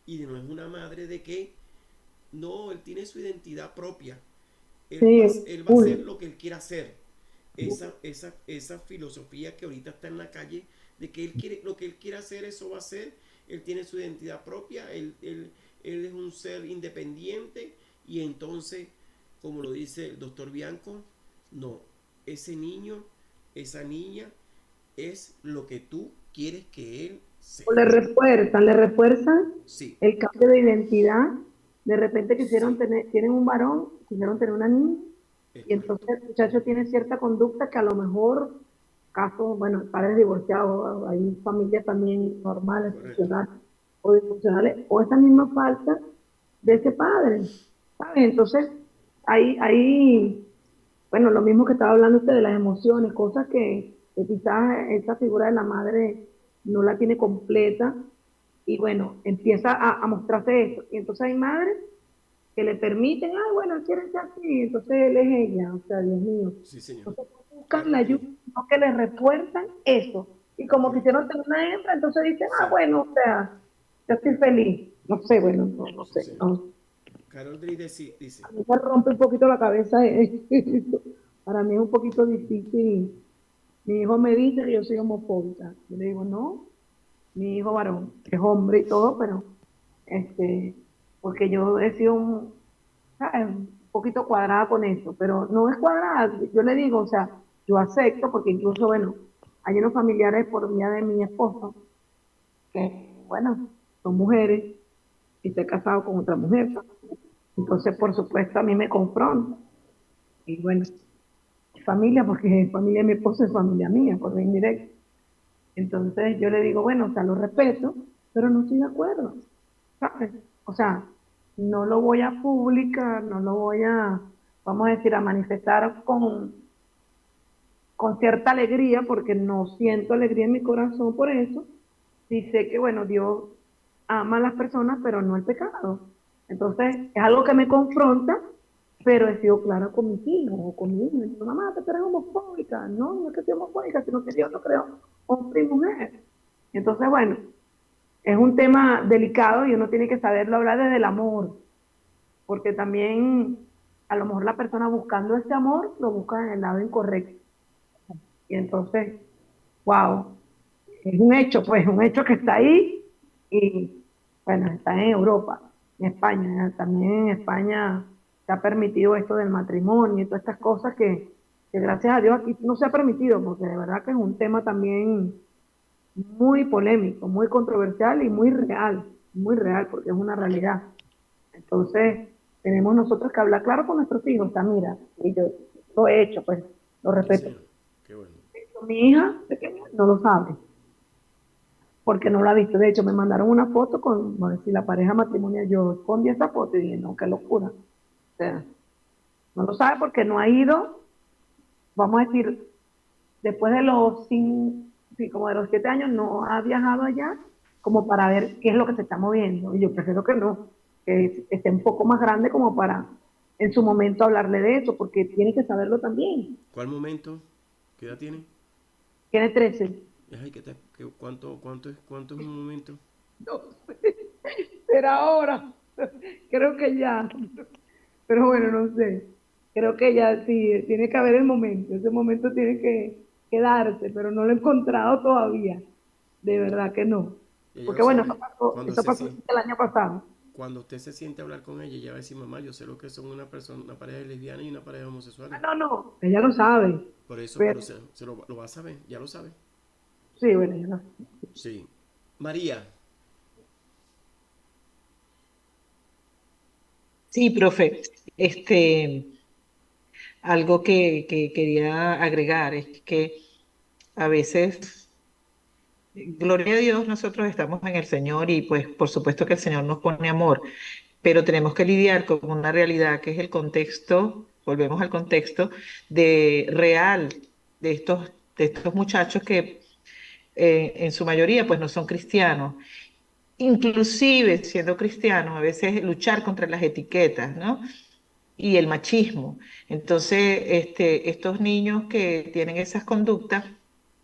[SPEAKER 1] Y de no es una madre de que no, él tiene su identidad propia.
[SPEAKER 3] Sí,
[SPEAKER 1] Él va a hacer
[SPEAKER 3] full.
[SPEAKER 1] lo que él quiera hacer. Esa filosofía que ahorita está en la calle, de que él quiere, lo que él quiera hacer, eso va a hacer. Él tiene su identidad propia, él es un ser independiente, y entonces, como lo dice el doctor Bianco, no, ese niño, esa niña, es lo que tú quieres que él
[SPEAKER 3] O
[SPEAKER 1] sea.
[SPEAKER 3] le refuerzan
[SPEAKER 1] Sí,
[SPEAKER 3] el cambio de identidad. De repente
[SPEAKER 1] sí,
[SPEAKER 3] tienen un varón, quisieron tener una niña,
[SPEAKER 1] es
[SPEAKER 3] y entonces
[SPEAKER 1] correcto.
[SPEAKER 3] el muchacho tiene cierta conducta que a lo mejor, casos, bueno, padres divorciados, hay familias también normales,
[SPEAKER 1] Correcto.
[SPEAKER 3] funcionales o disfuncionales, o esa misma falta de ese padre, ¿sabes? Entonces, ahí bueno, lo mismo que estaba hablando usted de las emociones, cosas que quizás esa figura de la madre no la tiene completa y bueno, empieza a mostrarse eso. Y entonces hay madres que le permiten, ah, bueno, él quiere ser así, entonces él es ella, o sea, Dios mío.
[SPEAKER 1] Sí, señor.
[SPEAKER 3] Entonces buscan la
[SPEAKER 1] Carol
[SPEAKER 3] ayuda,
[SPEAKER 1] Dri,
[SPEAKER 3] no que le refuerzan eso. Y como
[SPEAKER 1] correcto.
[SPEAKER 3] quisieron tener una hembra, entonces dicen, ah,
[SPEAKER 1] Sí,
[SPEAKER 3] bueno, o sea, yo estoy feliz. No sé, bueno, no
[SPEAKER 1] sí,
[SPEAKER 3] sé.
[SPEAKER 1] señor.
[SPEAKER 3] No,
[SPEAKER 1] Carol Dri dice,
[SPEAKER 3] a mí me rompe un poquito la cabeza eso. Para mí es un poquito difícil. Mi hijo me dice que yo soy homofóbica. Yo le digo, no, mi hijo varón, es hombre y todo, pero este, porque yo he sido ¿sabes? Un poquito cuadrada con eso, pero no es cuadrada, yo le digo, o sea, yo acepto, porque incluso, bueno, hay unos familiares por vía de mi esposo, que, bueno, son mujeres y se ha casado con otra mujer. Entonces, por supuesto, a mí me confronta. Y bueno, familia, porque familia de mi esposo es familia mía, por bien directo. Entonces yo le digo, bueno, o sea, lo respeto, pero no estoy de acuerdo, ¿sabes? O sea, no lo voy a publicar, no lo voy a, vamos a decir, a manifestar con cierta alegría, porque no siento alegría en mi corazón por eso. Sí sé que, bueno, Dios ama a las personas, pero no el pecado. Entonces, es algo que me confronta, pero he sido clara con mis hijos o con mi hijo. Me digo, mamá, tú eres homofóbica. No, no es que soy homofóbica, sino que yo no creo hombre y mujer. Entonces, bueno, es un tema delicado y uno tiene que saberlo hablar desde el amor, porque también a lo mejor la persona buscando ese amor lo busca en el lado incorrecto. Y entonces, wow, es un hecho, pues, un hecho que está ahí y, bueno, está en Europa, en España, también en España se ha permitido esto del matrimonio y todas estas cosas que gracias a Dios aquí no se ha permitido, porque de verdad que es un tema también muy polémico, muy controversial y muy real, porque es una realidad. Entonces, tenemos nosotros que hablar claro con nuestros hijos, o sea, mira, y yo lo he hecho, pues, lo respeto.
[SPEAKER 1] Sí, qué bueno.
[SPEAKER 3] Mi hija pequeña no lo sabe, porque no lo ha visto. De hecho, me mandaron una foto con, bueno, si la pareja matrimonial, yo escondí esa foto y dije, no, qué locura. O sea, no lo sabe porque no ha ido, vamos a decir, después de los sí, como de los 7 años, no ha viajado allá como para ver qué es lo que se está moviendo. Y yo prefiero que no, que esté un poco más grande como para en su momento hablarle de eso, porque tiene que saberlo también.
[SPEAKER 1] ¿Cuál momento? ¿Qué edad tiene?
[SPEAKER 3] Tiene 13.
[SPEAKER 1] Ay, cuánto es un momento?
[SPEAKER 3] No sé, será ahora. Creo que ya. Pero bueno, no sé. Creo que ya sí, tiene que haber el momento. Ese momento tiene que darse, pero no lo he encontrado todavía. De verdad que no.
[SPEAKER 1] Y ella lo
[SPEAKER 3] Porque bueno,
[SPEAKER 1] sabe. Cuando
[SPEAKER 3] eso
[SPEAKER 1] se
[SPEAKER 3] pasó
[SPEAKER 1] siente,
[SPEAKER 3] el año pasado.
[SPEAKER 1] cuando usted se siente a hablar con ella, ella va a decir, mamá, yo sé lo que son una persona, una pareja lesbiana y una pareja
[SPEAKER 3] Ah,
[SPEAKER 1] homosexual.
[SPEAKER 3] no, no, ella lo sabe.
[SPEAKER 1] Por eso, pero
[SPEAKER 3] Pero
[SPEAKER 1] se lo va a saber, ya lo sabe.
[SPEAKER 3] sí, bueno, ella lo
[SPEAKER 1] Sí. María,
[SPEAKER 2] Sí, profe, este, algo que quería agregar es que a veces, gloria a Dios, nosotros estamos en el Señor y pues por supuesto que el Señor nos pone amor, pero tenemos que lidiar con una realidad que es el contexto, volvemos al contexto de real de estos muchachos que en su mayoría pues no son cristianos. Inclusive siendo cristianos, a veces luchar contra las etiquetas, ¿no? Y el machismo. Entonces, estos niños que tienen esas conductas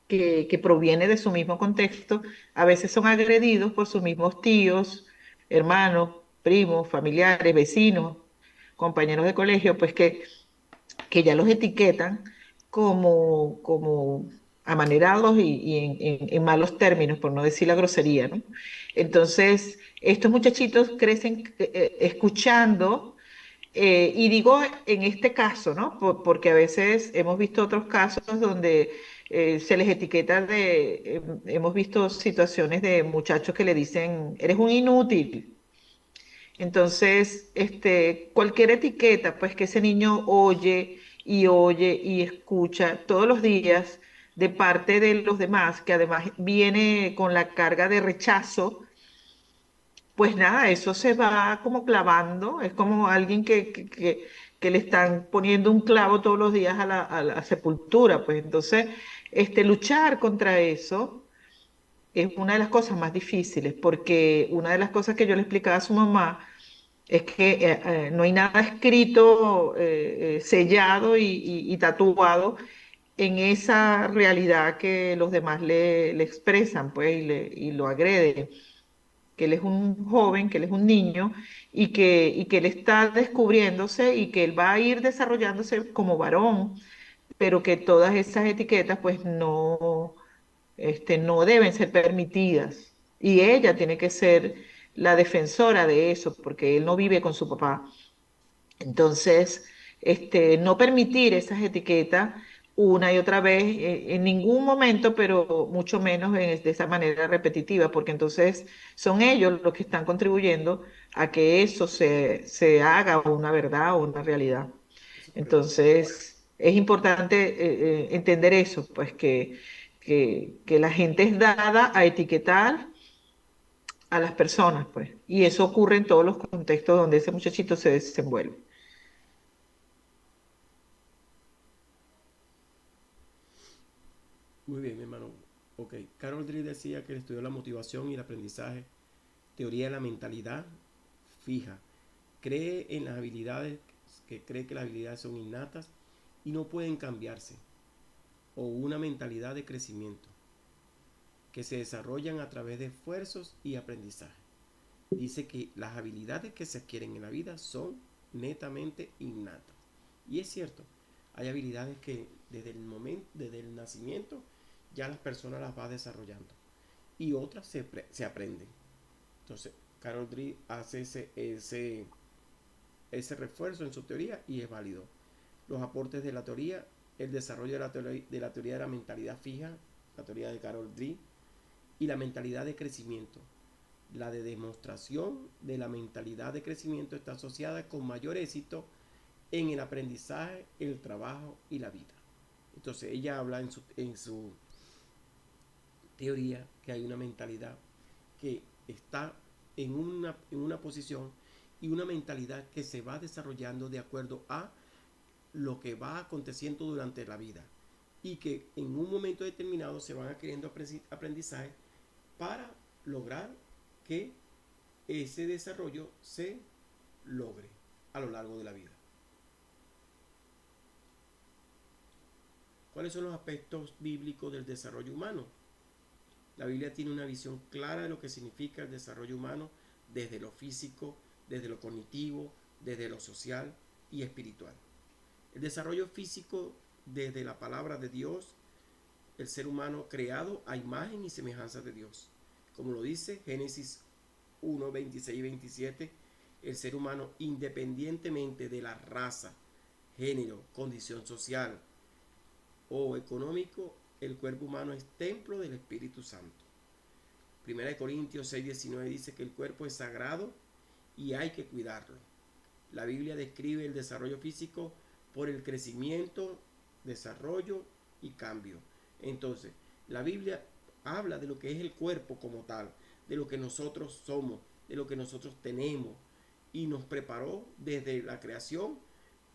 [SPEAKER 2] que proviene de su mismo contexto, a veces son agredidos por sus mismos tíos, hermanos, primos, familiares, vecinos, compañeros de colegio, pues que ya los etiquetan como amanerados y en malos términos, por no decir la grosería, ¿no? Entonces, estos muchachitos crecen escuchando y digo en este caso, ¿no? Porque a veces hemos visto otros casos donde se les etiqueta hemos visto situaciones de muchachos que le dicen, eres un inútil. Entonces, cualquier etiqueta, pues que ese niño oye y escucha todos los días de parte de los demás, que además viene con la carga de rechazo, pues nada, eso se va como clavando, es como alguien que le están poniendo un clavo todos los días a la sepultura, pues entonces, luchar contra eso es una de las cosas más difíciles, porque una de las cosas que yo le explicaba a su mamá es que no hay nada escrito, sellado y tatuado en esa realidad que los demás le expresan, pues, y lo agreden, que él es un joven, que él es un niño y que él está descubriéndose y que él va a ir desarrollándose como varón, pero que todas esas etiquetas pues no deben ser permitidas. Y ella tiene que ser la defensora de eso, porque él no vive con su papá. Entonces, no permitir esas etiquetas una y otra vez en ningún momento, pero mucho menos de esa manera repetitiva, porque entonces son ellos los que están contribuyendo a que eso se haga una verdad o una realidad.
[SPEAKER 1] eso es correcto.
[SPEAKER 2] Entonces, es importante entender eso, pues que la gente es dada a etiquetar a las personas, pues, y eso ocurre en todos los contextos donde ese muchachito se desenvuelve.
[SPEAKER 1] Muy bien, mi hermano. Ok, Carol Dweck decía que el estudio de la motivación y el aprendizaje, teoría de la mentalidad fija, cree en las habilidades, que cree que las habilidades son innatas y no pueden cambiarse, o una mentalidad de crecimiento, que se desarrollan a través de esfuerzos y aprendizaje. Dice que las habilidades que se adquieren en la vida son netamente innatas. Y es cierto, hay habilidades que desde el nacimiento, ya las personas las va desarrollando. Y otras se aprenden. Entonces, Carol Dweck hace ese refuerzo en su teoría y es válido. Los aportes de la teoría, el desarrollo de la mentalidad fija, la teoría de Carol Dweck, y la mentalidad de crecimiento. La de demostración de la mentalidad de crecimiento está asociada con mayor éxito en el aprendizaje, el trabajo y la vida. Entonces ella habla en su teoría que hay una mentalidad que está en una posición y una mentalidad que se va desarrollando de acuerdo a lo que va aconteciendo durante la vida y que en un momento determinado se van adquiriendo aprendizaje para lograr que ese desarrollo se logre a lo largo de la vida. ¿Cuáles son los aspectos bíblicos del desarrollo humano? La Biblia tiene una visión clara de lo que significa el desarrollo humano desde lo físico, desde lo cognitivo, desde lo social y espiritual. El desarrollo físico desde la palabra de Dios, el ser humano creado a imagen y semejanza de Dios. Como lo dice Génesis 1, 26 y 27, el ser humano, independientemente de la raza, género, condición social o económico, el cuerpo humano es templo del Espíritu Santo. Primera de Corintios 6, 19 dice que el cuerpo es sagrado y hay que cuidarlo. La Biblia describe el desarrollo físico por el crecimiento, desarrollo y cambio. Entonces, la Biblia habla de lo que es el cuerpo como tal, de lo que nosotros somos, de lo que nosotros tenemos, y nos preparó desde la creación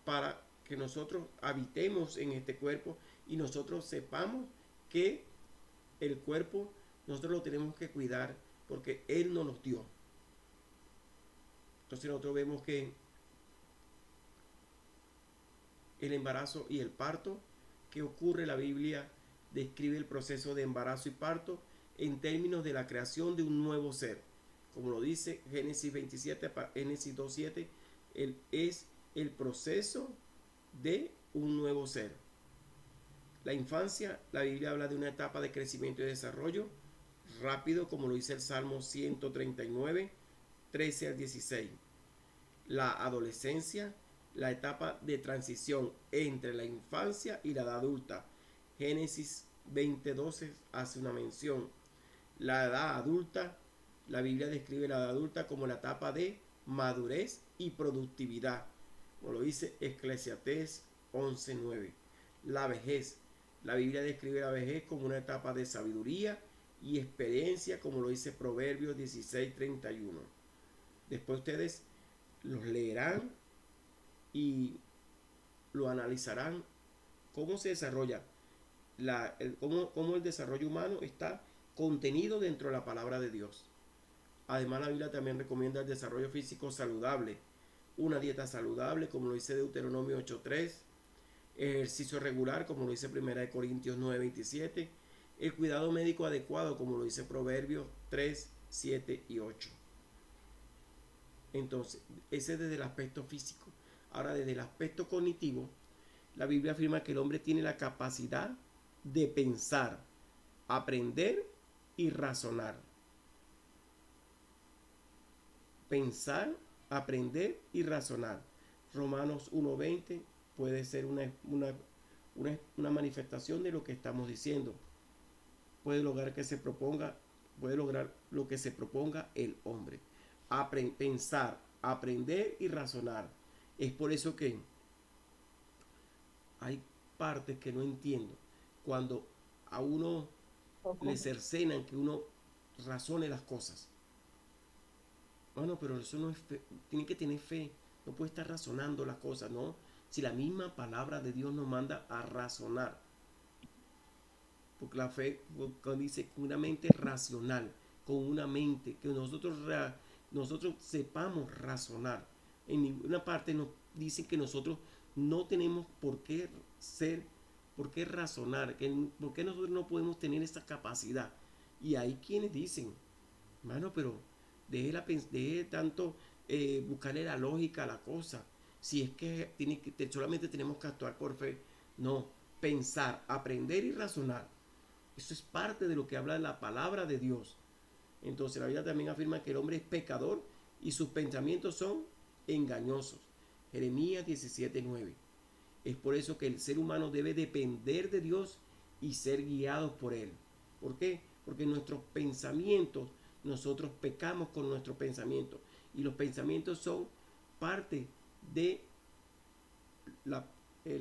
[SPEAKER 1] para que nosotros habitemos en este cuerpo y nosotros sepamos que el cuerpo nosotros lo tenemos que cuidar porque Él nos los dio. Entonces nosotros vemos que el embarazo y el parto que ocurre, la Biblia describe el proceso de embarazo y parto en términos de la creación de un nuevo ser. Como lo dice Génesis 27, Génesis 2:7, es el proceso de un nuevo ser. La infancia, la Biblia habla de una etapa de crecimiento y desarrollo rápido, como lo dice el Salmo 139, 13 al 16. La adolescencia, la etapa de transición entre la infancia y la edad adulta. Génesis 20:12 hace una mención. La edad adulta, la Biblia describe la edad adulta como la etapa de madurez y productividad, como lo dice Eclesiastés 11:9. La vejez, la Biblia describe la vejez como una etapa de sabiduría y experiencia, como lo dice Proverbios 16:31. Después ustedes los leerán y lo analizarán cómo se desarrolla, cómo el desarrollo humano está contenido dentro de la palabra de Dios. Además, la Biblia también recomienda el desarrollo físico saludable, una dieta saludable, como lo dice Deuteronomio 8:3, ejercicio regular, como lo dice 1 Corintios 9:27, el cuidado médico adecuado, como lo dice Proverbios 3, 7 y 8. Entonces, ese es desde el aspecto físico. Ahora, desde el aspecto cognitivo, la Biblia afirma que el hombre tiene la capacidad de pensar, aprender y razonar. Pensar, aprender y razonar. Romanos 1:20 puede ser una manifestación de lo que estamos diciendo. Puede lograr lo que se proponga el hombre. Pensar, aprender y razonar. Es por eso que hay partes que no entiendo. Cuando a uno le cercenan que uno razone las cosas. Bueno, pero eso no es fe. Tiene que tener fe. No puede estar razonando las cosas, ¿no? Si la misma palabra de Dios nos manda a razonar. Porque la fe dice con una mente racional, con una mente que nosotros sepamos razonar. en ninguna parte nos dicen que nosotros no tenemos por qué ser, por qué razonar, por qué nosotros no podemos tener esa capacidad. Y hay quienes dicen, mano, pero deje tanto buscarle la lógica a la cosa. Si es que, solamente tenemos que actuar por fe. No, pensar, aprender y razonar. Eso es parte de lo que habla la palabra de Dios. Entonces la Biblia también afirma que el hombre es pecador y sus pensamientos son engañosos. Jeremías 17:9. Es por eso que el ser humano debe depender de Dios y ser guiados por Él. ¿Por qué? Porque nuestros pensamientos, nosotros pecamos con nuestros pensamientos. Y los pensamientos son parte del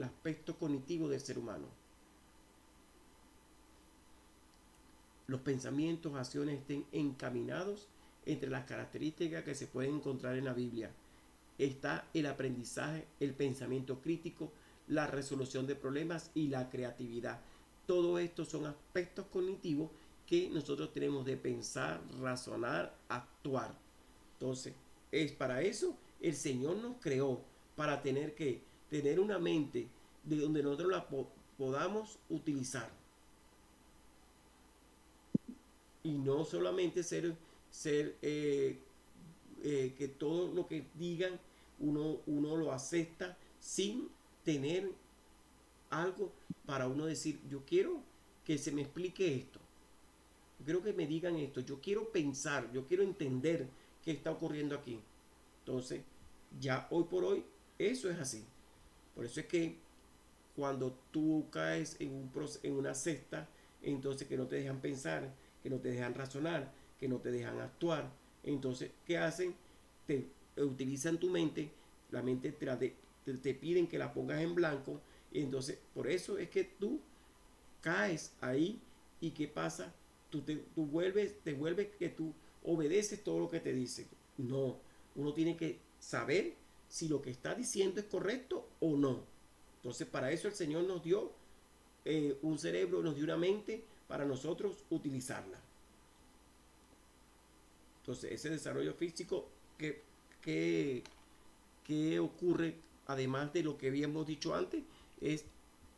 [SPEAKER 1] aspecto cognitivo del ser humano. Los pensamientos, acciones estén encaminados entre las características que se pueden encontrar en la Biblia. Está el aprendizaje, el pensamiento crítico, la resolución de problemas y la creatividad. Todo esto son aspectos cognitivos que nosotros tenemos de pensar, razonar, actuar. Entonces, es para eso el Señor nos creó, para tener una mente de donde nosotros la podamos utilizar. Y no solamente ser que todo lo que digan uno lo acepta sin tener algo para uno decir, yo quiero que se me explique esto, yo quiero que me digan esto, yo quiero pensar, yo quiero entender qué está ocurriendo aquí. Entonces, ya hoy por hoy, eso es así. Por eso es que cuando tú caes en una cesta, entonces que no te dejan pensar, que no te dejan razonar, que no te dejan actuar, entonces, ¿qué hacen? Te utilizan tu mente, la mente te piden que la pongas en blanco, y entonces por eso es que tú caes ahí. ¿Y qué pasa? Tú vuelves que tú obedeces todo lo que te dicen. No, uno tiene que saber si lo que está diciendo es correcto o no. Entonces para eso el Señor nos dio un cerebro, nos dio una mente para nosotros utilizarla. Entonces ese desarrollo físico que, que ocurre, además de lo que habíamos dicho antes, es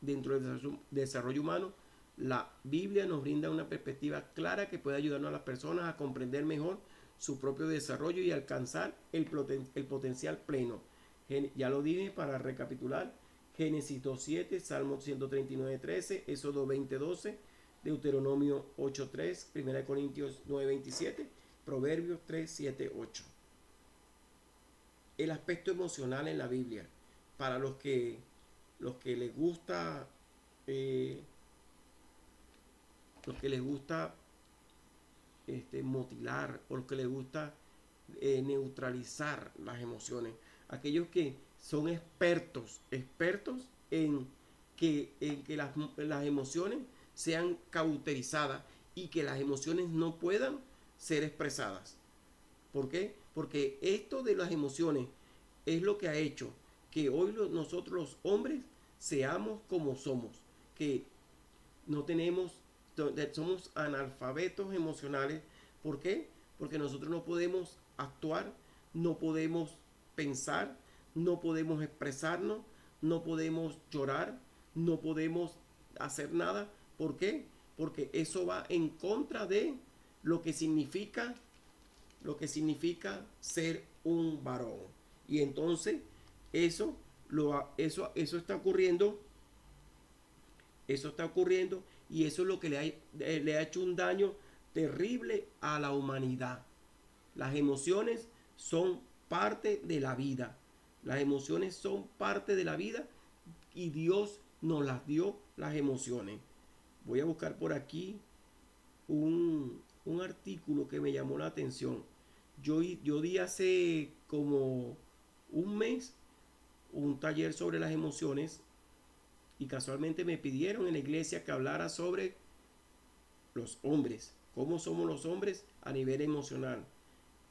[SPEAKER 1] dentro del desarrollo humano. La Biblia nos brinda una perspectiva clara que puede ayudarnos a las personas a comprender mejor su propio desarrollo y alcanzar el potencial pleno. Ya lo dije para recapitular: Génesis 2:7, Salmo 139:13, Éxodo 20:12, Deuteronomio 8:3, 1 Corintios 9:27, Proverbios 3:7-8. El aspecto emocional en la Biblia, para los que les gusta motilar, o los que les gusta neutralizar las emociones, aquellos que son expertos en que las emociones sean cauterizadas y que las emociones no puedan ser expresadas. ¿Por qué? Porque esto de las emociones es lo que ha hecho que hoy nosotros los hombres seamos como somos, que no tenemos, somos analfabetos emocionales. ¿Por qué? Porque nosotros no podemos actuar, no podemos pensar, no podemos expresarnos, no podemos llorar, no podemos hacer nada. ¿Por qué? Porque eso va en contra de lo que significa ser un varón. Y entonces eso está ocurriendo. Eso está ocurriendo y eso es lo que le ha hecho un daño terrible a la humanidad. Las emociones son parte de la vida. Las emociones son parte de la vida y Dios nos las dio, las emociones. Voy a buscar por aquí un artículo que me llamó la atención. Yo di hace como un mes un taller sobre las emociones y casualmente me pidieron en la iglesia que hablara sobre los hombres, cómo somos los hombres a nivel emocional.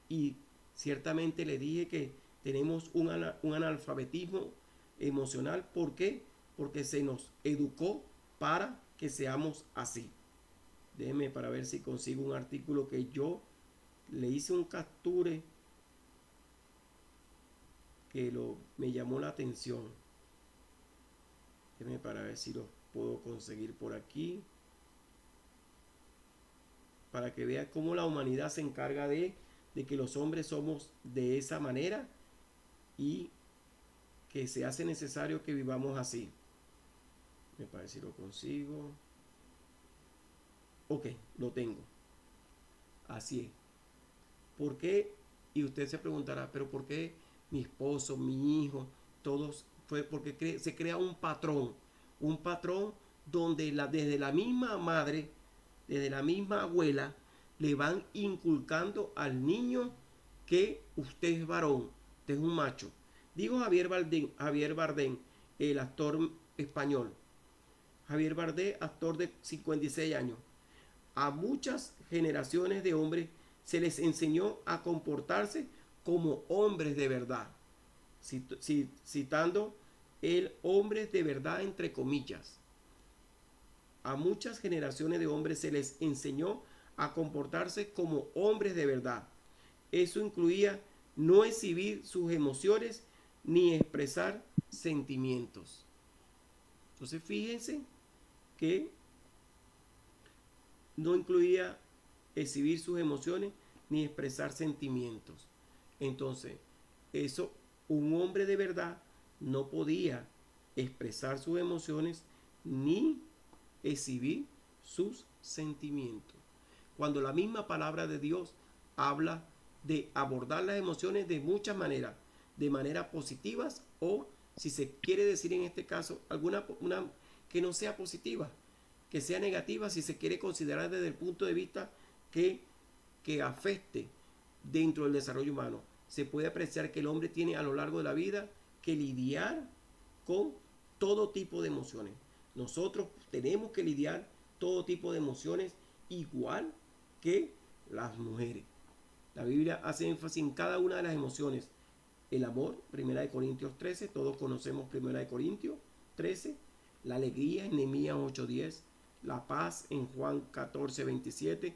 [SPEAKER 1] Y ciertamente le dije que tenemos un analfabetismo emocional. ¿Por qué? Porque se nos educó para que seamos así. Déjeme para ver si consigo un artículo que yo le hice un capture me llamó la atención. Déjenme para ver si los puedo conseguir por aquí. Para que vean cómo la humanidad se encarga de que los hombres somos de esa manera y que se hace necesario que vivamos así. Me parece si lo consigo. Ok, lo tengo. Así es. ¿Por qué? Y usted se preguntará, pero ¿por qué mi esposo, mi hijo, todos? Fue porque se crea un patrón donde desde la misma madre, desde la misma abuela, le van inculcando al niño que usted es varón, usted es un macho. Digo Javier Bardem, el actor español. Javier Bardem, actor de 56 años. A muchas generaciones de hombres se les enseñó a comportarse como hombres de verdad. Citando el hombre de verdad entre comillas. A muchas generaciones de hombres se les enseñó a comportarse como hombres de verdad. Eso incluía no exhibir sus emociones ni expresar sentimientos. Entonces fíjense que no incluía exhibir sus emociones ni expresar sentimientos. Entonces, eso, un hombre de verdad no podía expresar sus emociones ni exhibir sus sentimientos. Cuando la misma palabra de Dios habla de abordar las emociones de muchas maneras, de maneras positivas o, si se quiere decir en este caso, alguna que no sea positiva, que sea negativa si se quiere considerar desde el punto de vista que afecte dentro del desarrollo humano. Se puede apreciar que el hombre tiene a lo largo de la vida que lidiar con todo tipo de emociones. Nosotros tenemos que lidiar todo tipo de emociones igual que las mujeres. La Biblia hace énfasis en cada una de las emociones. El amor, 1 Corintios 13, todos conocemos 1 Corintios 13. La alegría en Nehemías 8:10. La paz en Juan 14:27.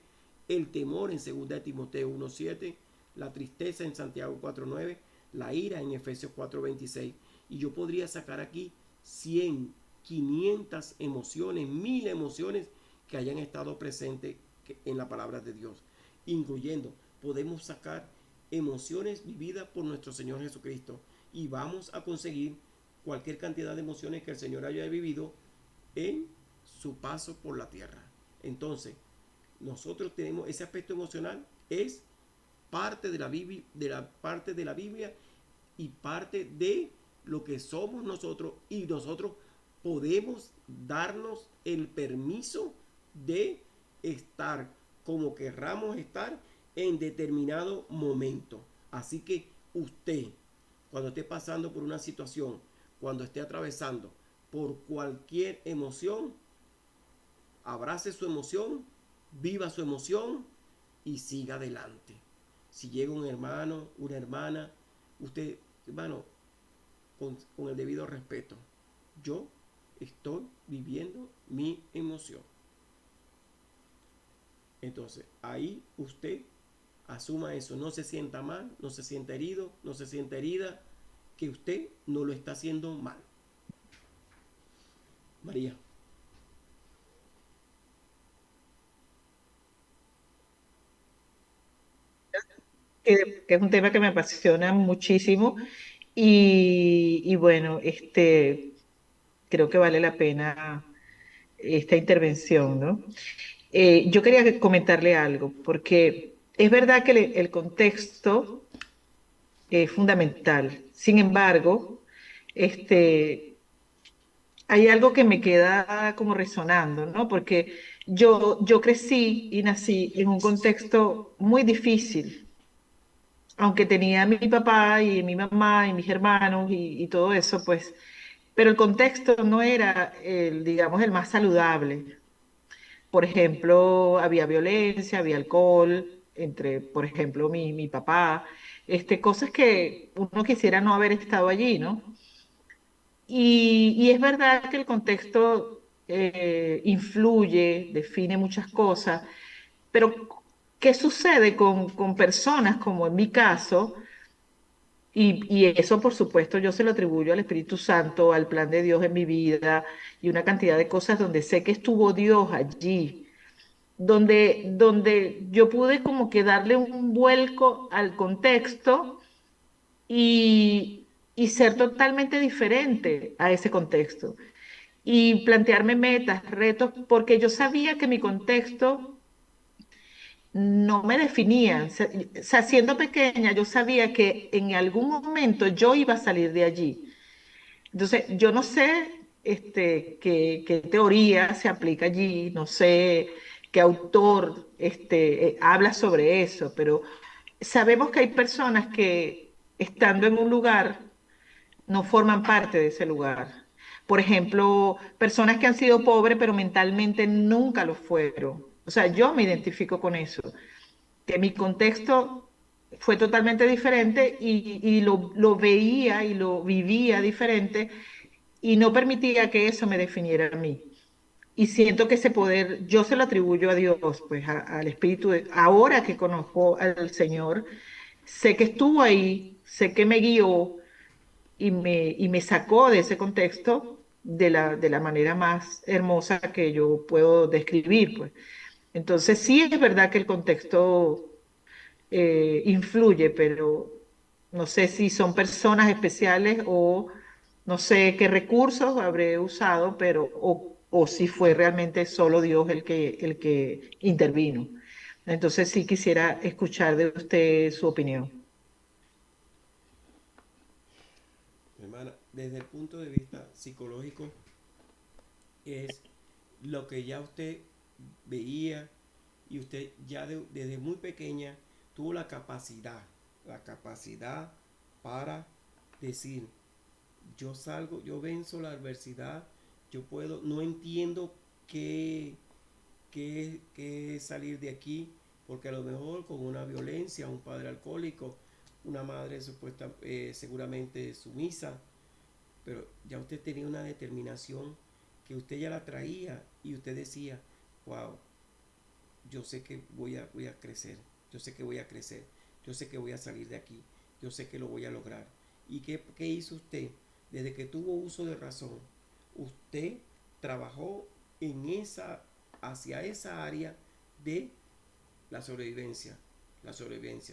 [SPEAKER 1] El temor en 2 Timoteo 1:7. La tristeza en Santiago 4:9. La ira en Efesios 4:26. Y yo podría sacar aquí 100, 500 emociones, 1000 emociones que hayan estado presentes en la palabra de Dios, incluyendo, podemos sacar emociones vividas por nuestro Señor Jesucristo y vamos a conseguir cualquier cantidad de emociones que el Señor haya vivido en su paso por la tierra. Entonces, nosotros tenemos ese aspecto emocional, es parte de la Biblia, y parte de lo que somos nosotros, y nosotros podemos darnos el permiso de estar como querramos estar en determinado momento. Así que usted, cuando esté pasando por una situación, cuando esté atravesando por cualquier emoción, abrace su emoción, viva su emoción y siga adelante. Si llega un hermano, una hermana, usted, hermano, con el debido respeto, yo estoy viviendo mi emoción. Entonces, ahí usted asuma eso, no se sienta mal, no se sienta herido, no se sienta herida, que usted no lo está haciendo mal. María.
[SPEAKER 2] Que es un tema que me apasiona muchísimo y bueno, creo que vale la pena esta intervención, ¿no? Yo quería comentarle algo, porque es verdad que el contexto es fundamental. Sin embargo, hay algo que me queda como resonando, ¿no? Porque yo crecí y nací en un contexto muy difícil, aunque tenía a mi papá y mi mamá y mis hermanos y todo eso, pues, pero el contexto no era digamos, el más saludable. Por ejemplo, había violencia, había alcohol, entre, por ejemplo, mi papá, cosas que uno quisiera no haber estado allí, ¿no? Y es verdad que el contexto influye, define muchas cosas, pero ¿qué sucede con personas como en mi caso? Y eso, por supuesto, yo se lo atribuyo al Espíritu Santo, al plan de Dios en mi vida y una cantidad de cosas donde sé que estuvo Dios allí, donde yo pude como que darle un vuelco al contexto y ser totalmente diferente a ese contexto y plantearme metas, retos, porque yo sabía que mi contexto no me definía. O sea, siendo pequeña, yo sabía que en algún momento yo iba a salir de allí. Entonces, yo no sé qué teoría se aplica allí, no sé qué autor habla sobre eso, pero sabemos que hay personas que estando en un lugar no forman parte de ese lugar. Por ejemplo, personas que han sido pobres pero mentalmente nunca lo fueron. O sea, yo me identifico con eso, que mi contexto fue totalmente diferente y lo veía y lo vivía diferente y no permitía que eso me definiera a mí. Y siento que ese poder yo se lo atribuyo a Dios, pues al Espíritu. Ahora que conozco al Señor, sé que estuvo ahí, sé que me guió y me sacó de ese contexto de la manera más hermosa que yo puedo describir, pues. Entonces sí es verdad que el contexto influye, pero no sé si son personas especiales o no sé qué recursos habré usado, pero o si fue realmente solo Dios el que intervino. Entonces sí quisiera escuchar de usted su opinión.
[SPEAKER 1] Hermana, desde el punto de vista psicológico, es lo que ya usted veía y usted ya desde muy pequeña tuvo la capacidad para decir, yo salgo, yo venzo la adversidad, yo puedo, no entiendo qué, qué es salir de aquí, porque a lo mejor con una violencia, un padre alcohólico, una madre seguramente sumisa, pero ya usted tenía una determinación que usted ya la traía y usted decía, wow, yo sé que voy a crecer, yo sé que voy a crecer, yo sé que voy a salir de aquí, yo sé que lo voy a lograr. ¿Y qué hizo usted? Desde que tuvo uso de razón, usted trabajó en hacia esa área de la sobrevivencia,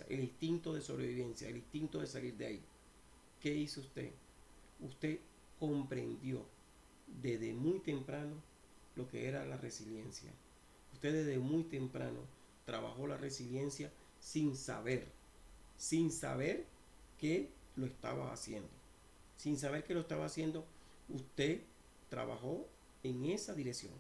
[SPEAKER 1] el instinto de sobrevivencia, el instinto de salir de ahí. ¿Qué hizo usted? Usted comprendió desde muy temprano lo que era la resiliencia. Usted desde muy temprano trabajó la resiliencia sin saber que lo estaba haciendo. Sin saber que lo estaba haciendo, usted trabajó en esa dirección,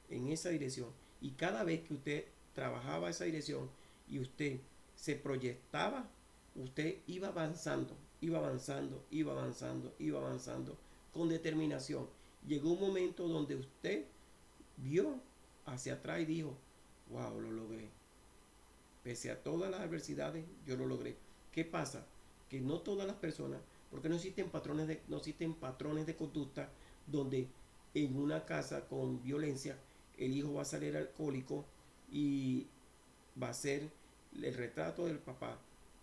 [SPEAKER 1] en esa dirección. Y cada vez que usted trabajaba esa dirección y usted se proyectaba, usted iba avanzando, iba avanzando, iba avanzando, iba avanzando con determinación. Llegó un momento donde usted vio hacia atrás y dijo, wow, lo logré. Pese a todas las adversidades, yo lo logré. ¿Qué pasa? Que no todas las personas, porque no existen patrones de conducta donde en una casa con violencia el hijo va a salir alcohólico y va a ser el retrato del papá.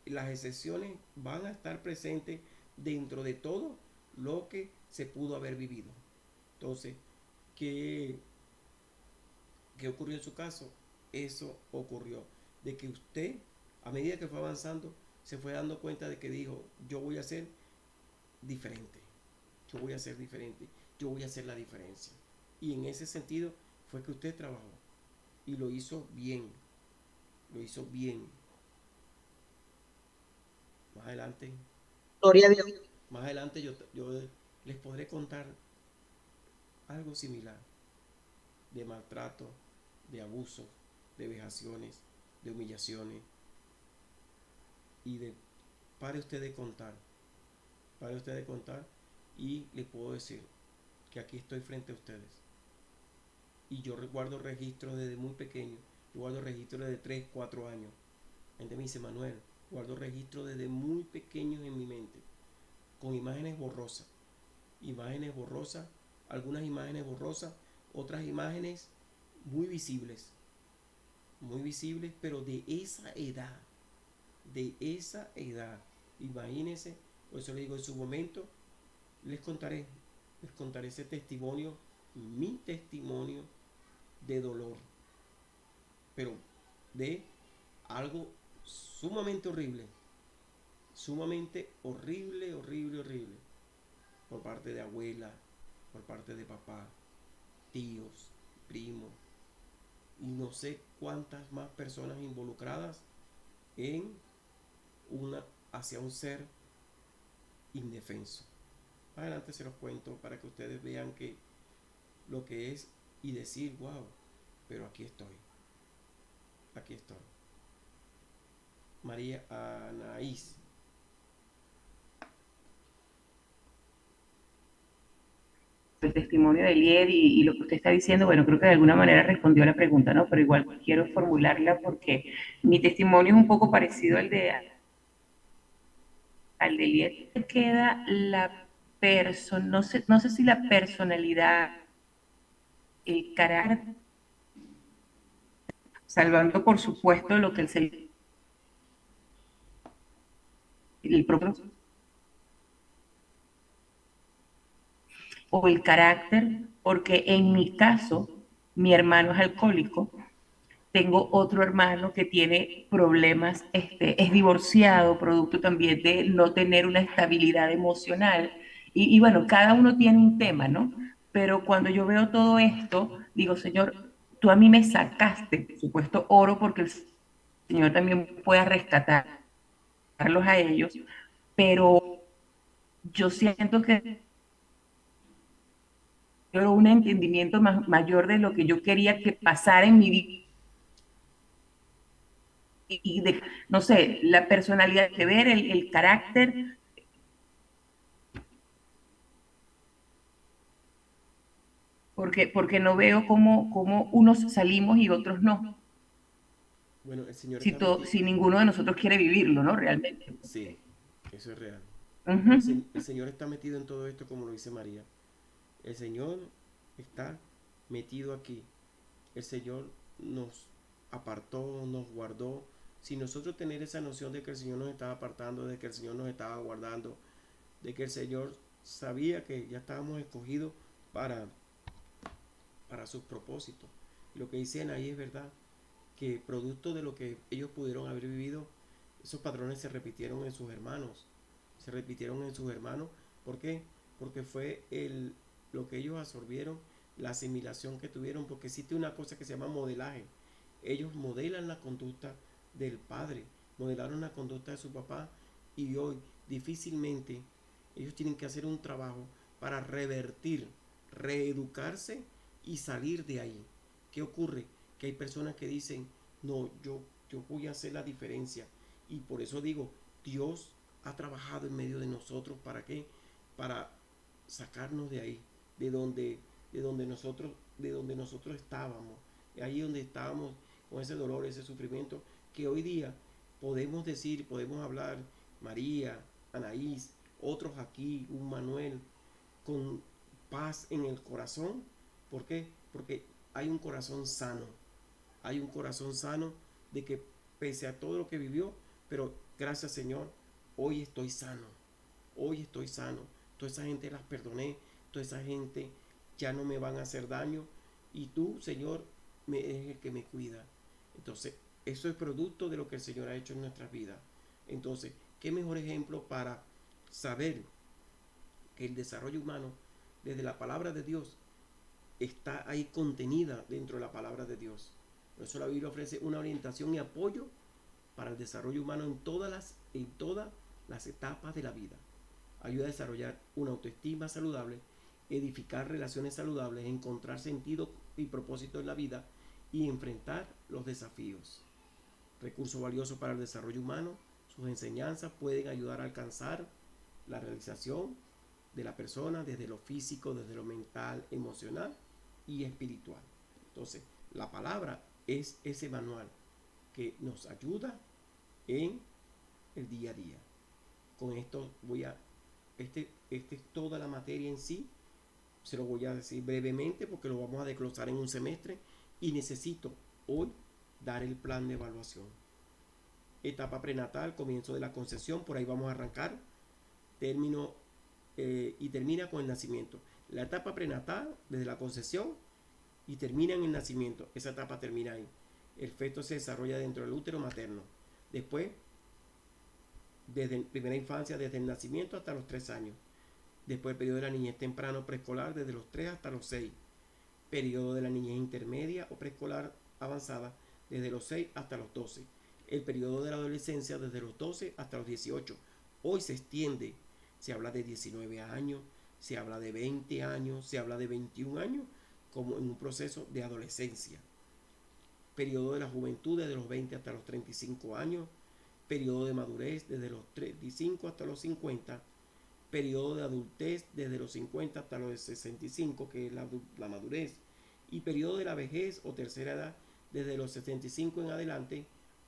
[SPEAKER 1] Las excepciones van a estar presentes dentro de todo lo que se pudo haber vivido. Entonces, ¿qué, qué ocurrió en su caso? Eso ocurrió. De que usted, a medida que fue avanzando, se fue dando cuenta de que dijo, yo voy a ser diferente. Yo voy a ser diferente. Yo voy a hacer la diferencia. Y en ese sentido fue que usted trabajó. Y lo hizo bien. Lo hizo bien. Más adelante,
[SPEAKER 2] Gloria a Dios.
[SPEAKER 1] más adelante yo les podré contar algo similar de maltrato, de abusos, de vejaciones, de humillaciones y de pare usted de contar, pare usted de contar y le puedo decir que aquí estoy frente a ustedes y yo guardo registros desde muy pequeño, yo guardo registros desde 3 4 años. La gente me dice, Manuel, guardo registros desde muy pequeños en mi mente, con imágenes borrosas, algunas imágenes borrosas, otras imágenes muy visibles, pero de esa edad, Imagínense, por eso le digo, en su momento les contaré, les contaré ese testimonio, mi testimonio de dolor, pero de algo sumamente horrible, sumamente horrible, horrible, horrible, por parte de abuela, por parte de papá, tíos, primos, y no sé cuántas más personas involucradas en una hacia un ser indefenso. Más adelante se los cuento para que ustedes vean que lo que es y decir, wow, pero aquí estoy, aquí estoy. María Anaís.
[SPEAKER 4] El testimonio de Eliel y lo que usted está diciendo, bueno, creo que de alguna manera respondió a la pregunta, ¿no? Pero igual quiero formularla porque mi testimonio es un poco parecido al de Eliel. Queda la persona, no sé si la personalidad, el carácter, salvando por supuesto lo que el propio, o el carácter, porque en mi caso, mi hermano es alcohólico. Tengo otro hermano que tiene problemas, es divorciado, producto también de no tener una estabilidad emocional. Y bueno, cada uno tiene un tema, ¿no? Pero cuando yo veo todo esto, digo, Señor, tú a mí me sacaste, por supuesto, oro porque el Señor también pueda rescatarlos a ellos, pero yo siento que yo un entendimiento mayor de lo que yo quería que pasara en mi vida y de, no sé, la personalidad que ver, el carácter, porque no veo cómo unos salimos y otros no,
[SPEAKER 1] Bueno, el Señor está metido.
[SPEAKER 4] si ninguno de nosotros quiere vivirlo, ¿no? Realmente.
[SPEAKER 1] Sí, eso es real.
[SPEAKER 4] Uh
[SPEAKER 1] Pero
[SPEAKER 4] -huh.
[SPEAKER 1] el Señor está metido en todo esto, como lo dice María. El Señor está metido aquí. El Señor nos apartó, nos guardó. Si nosotros tener esa noción de que el Señor nos estaba apartando, de que el Señor nos estaba guardando, de que el Señor sabía que ya estábamos escogidos para, para sus propósitos. Y lo que dicen ahí es verdad, que producto de lo que ellos pudieron haber vivido, esos patrones se repitieron en sus hermanos. Se repitieron en sus hermanos. ¿Por qué? Porque fue lo que ellos absorbieron, la asimilación que tuvieron, porque existe una cosa que se llama modelaje. Ellos modelan la conducta del padre, modelaron la conducta de su papá y hoy difícilmente ellos tienen que hacer un trabajo para revertir, reeducarse y salir de ahí. ¿Qué ocurre? Que hay personas que dicen, no, yo voy a hacer la diferencia. Y por eso digo, Dios ha trabajado en medio de nosotros. ¿Para qué? Para sacarnos de ahí, de donde nosotros estábamos, de ahí donde estábamos con ese dolor, ese sufrimiento, que hoy día podemos decir, podemos hablar, María, Anaís, otros aquí, un Manuel, con paz en el corazón. ¿Por qué? Porque hay un corazón sano, hay un corazón sano de que pese a todo lo que vivió, pero gracias Señor, hoy estoy sano, hoy estoy sano. Toda esa gente las perdoné, toda esa gente ya no me van a hacer daño y tú, Señor, eres el que me cuida. Entonces, eso es producto de lo que el Señor ha hecho en nuestras vidas. Entonces, ¿qué mejor ejemplo para saber que el desarrollo humano, desde la palabra de Dios, está ahí contenida dentro de la palabra de Dios? Por eso la Biblia ofrece una orientación y apoyo para el desarrollo humano en todas las etapas de la vida. Ayuda a desarrollar una autoestima saludable, edificar relaciones saludables, encontrar sentido y propósito en la vida y enfrentar los desafíos. Recurso valioso para el desarrollo humano, sus enseñanzas pueden ayudar a alcanzar la realización de la persona desde lo físico, desde lo mental, emocional y espiritual. Entonces, la palabra es ese manual que nos ayuda en el día a día. Con esto este es toda la materia en sí. Se lo voy a decir brevemente porque lo vamos a desglosar en un semestre y necesito hoy dar el plan de evaluación. etapa prenatal, comienzo de la concepción, por ahí vamos a arrancar, término y termina con el nacimiento. La etapa prenatal, desde la concepción y termina en el nacimiento, esa etapa termina ahí. El feto se desarrolla dentro del útero materno. Después, desde primera infancia, desde el nacimiento hasta los 3 años. Después el periodo de la niñez temprano preescolar, desde los 3 hasta los 6. Periodo de la niñez intermedia o preescolar avanzada, desde los 6 hasta los 12. El periodo de la adolescencia, desde los 12 hasta los 18. Hoy se extiende, se habla de 19 años, se habla de 20 años, se habla de 21 años, como en un proceso de adolescencia. Periodo de la juventud, desde los 20 hasta los 35 años. Periodo de madurez, desde los 35 hasta los 50. Periodo de adultez, desde los 50 hasta los 65, que es la madurez. Y periodo de la vejez o tercera edad, desde los 65 en adelante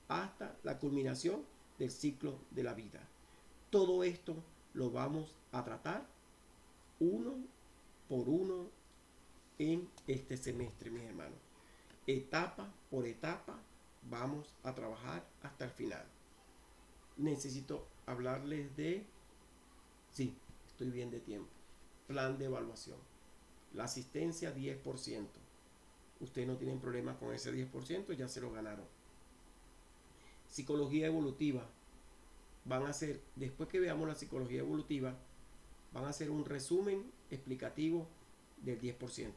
[SPEAKER 1] hasta la culminación del ciclo de la vida. Todo esto lo vamos a tratar uno por uno en este semestre, mis hermanos. Etapa por etapa vamos a trabajar hasta el final. Necesito hablarles de... Sí, estoy bien de tiempo. Plan de evaluación. La asistencia 10%. Ustedes no tienen problema con ese 10%, ya se lo ganaron. Psicología evolutiva. Van a hacer, después que veamos la psicología evolutiva, van a hacer un resumen explicativo del 10%.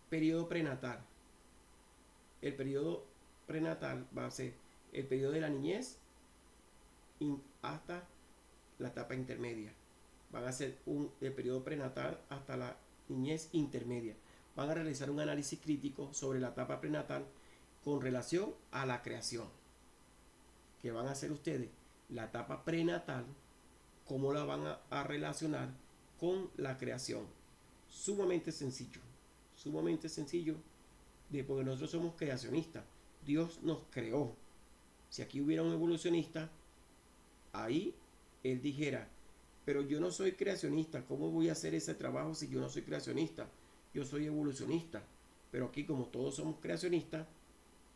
[SPEAKER 1] Periodo prenatal. El periodo prenatal va a ser el periodo de la niñez hasta la etapa intermedia. Van a hacer el periodo prenatal hasta la niñez intermedia. Van a realizar un análisis crítico sobre la etapa prenatal con relación a la creación. ¿Qué van a hacer ustedes? La etapa prenatal, ¿cómo la van a relacionar con la creación? Sumamente sencillo. Sumamente sencillo, porque nosotros somos creacionistas. Dios nos creó. Si aquí hubiera un evolucionista, ahí él dijera, pero yo no soy creacionista, ¿cómo voy a hacer ese trabajo si yo no soy creacionista? Yo soy evolucionista. Pero aquí, como todos somos creacionistas,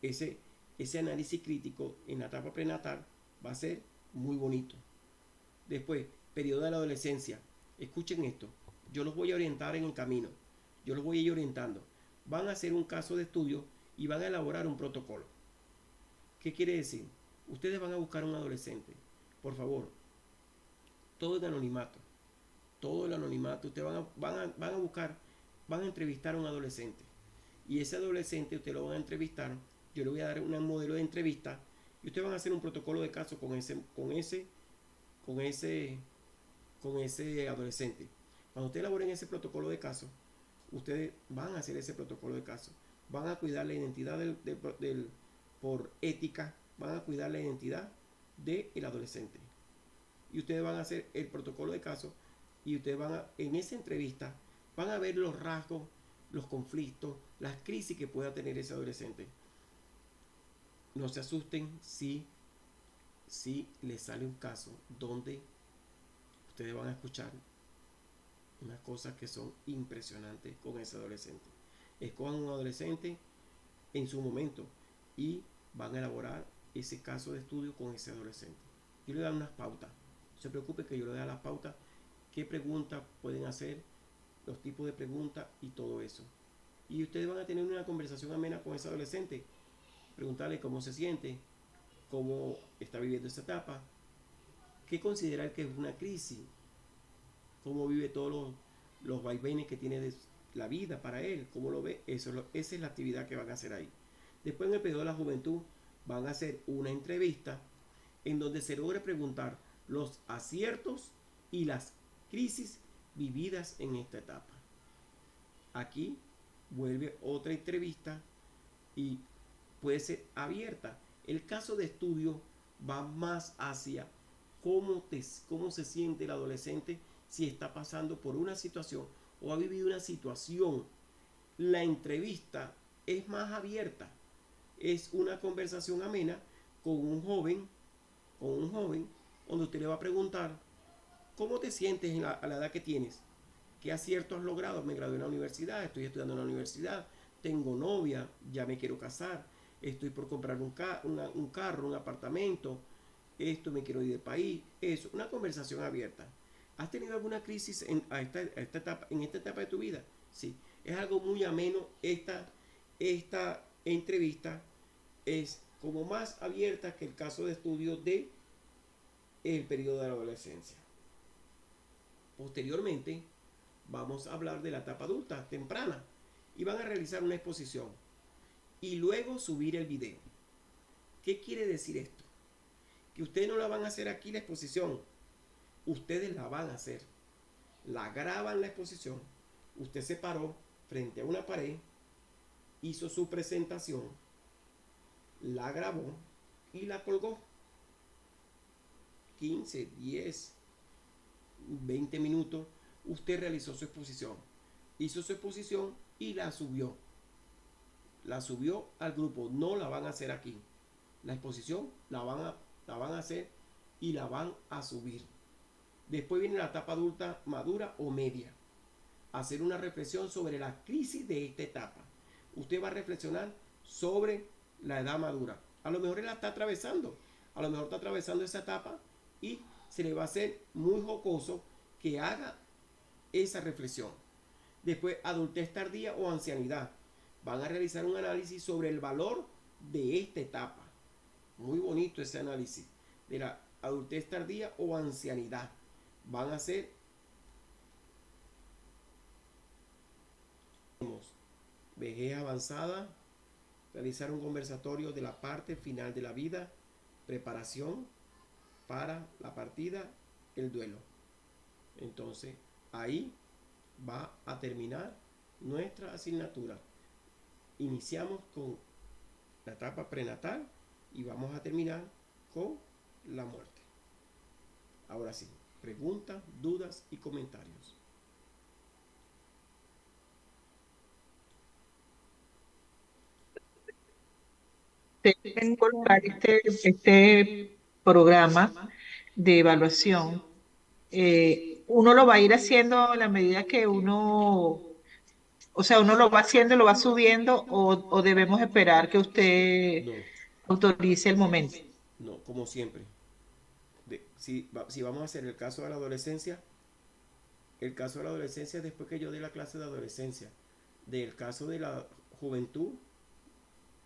[SPEAKER 1] ese análisis crítico en la etapa prenatal va a ser muy bonito. Después, periodo de la adolescencia. Escuchen esto, yo los voy a orientar en el camino, yo los voy a ir orientando. Van a hacer un caso de estudio y van a elaborar un protocolo. ¿Qué quiere decir? Ustedes van a buscar un adolescente, por favor, todo en anonimato, todo el anonimato. Ustedes van a buscar, van a entrevistar a un adolescente, y ese adolescente ustedes lo van a entrevistar. Yo le voy a dar un modelo de entrevista y ustedes van a hacer un protocolo de caso con ese adolescente. Cuando ustedes elaboren ese protocolo de caso, ustedes van a hacer ese protocolo de caso, van a cuidar la identidad por ética, van a cuidar la identidad del adolescente. Y ustedes van a hacer el protocolo de caso y ustedes en esa entrevista, van a ver los rasgos, los conflictos, las crisis que pueda tener ese adolescente. No se asusten si les sale un caso donde ustedes van a escuchar unas cosas que son impresionantes con ese adolescente. Escojan un adolescente en su momento y van a elaborar ese caso de estudio con ese adolescente. Yo le doy unas pautas. No se preocupe que yo le doy las pautas, qué preguntas pueden hacer, los tipos de preguntas y todo eso. Y ustedes van a tener una conversación amena con ese adolescente. Preguntarle cómo se siente, cómo está viviendo esa etapa, qué considera que es una crisis, cómo vive todos los vaivenes que tiene de la vida para él, cómo lo ve. Esa es la actividad que van a hacer ahí. Después, en el periodo de la juventud, van a hacer una entrevista en donde se logre preguntar los aciertos y las crisis vividas en esta etapa. Aquí vuelve otra entrevista y puede ser abierta. El caso de estudio va más hacia cómo se siente el adolescente si está pasando por una situación o ha vivido una situación. La entrevista es más abierta, es una conversación amena con un joven, donde usted le va a preguntar cómo te sientes a la edad que tienes, qué aciertos has logrado. Me gradué en la universidad, estoy estudiando en la universidad, tengo novia, ya me quiero casar, estoy por comprar un carro, un apartamento, esto, me quiero ir del país, eso, una conversación abierta. ¿Has tenido alguna crisis en esta etapa de tu vida? Sí, es algo muy ameno. Esta entrevista es como más abierta que el caso de estudio de el periodo de la adolescencia. Posteriormente, vamos a hablar de la etapa adulta temprana y van a realizar una exposición y luego subir el video. ¿Qué quiere decir esto? Que ustedes no la van a hacer aquí la exposición, ustedes la van a hacer. La graban la exposición, usted se paró frente a una pared, hizo su presentación, la grabó y la colgó. 15, 10, 20 minutos, usted realizó su exposición. Hizo su exposición y la subió. La subió al grupo. No la van a hacer aquí. La exposición la van a hacer y la van a subir. Después viene la etapa adulta madura o media. Hacer una reflexión sobre la crisis de esta etapa. Usted va a reflexionar sobre la edad madura. A lo mejor él la está atravesando. A lo mejor está atravesando esa etapa y se le va a hacer muy jocoso que haga esa reflexión. Después, adultez tardía o ancianidad. Van a realizar un análisis sobre el valor de esta etapa. Muy bonito ese análisis de la adultez tardía o ancianidad. Van a hacer vejez avanzada, realizar un conversatorio de la parte final de la vida, preparación para la partida, el duelo. Entonces, ahí va a terminar nuestra asignatura. Iniciamos con la etapa prenatal y vamos a terminar con la muerte. Ahora sí, preguntas, dudas y comentarios.
[SPEAKER 2] Deben colocar este programa de evaluación. Uno lo va a ir haciendo a la medida que uno, o sea, uno lo va haciendo, lo va subiendo, o debemos esperar que usted
[SPEAKER 1] No,
[SPEAKER 2] autorice el momento.
[SPEAKER 1] no, como siempre. Si vamos a hacer el caso de la adolescencia es después que yo dé la clase de adolescencia. Del caso de la juventud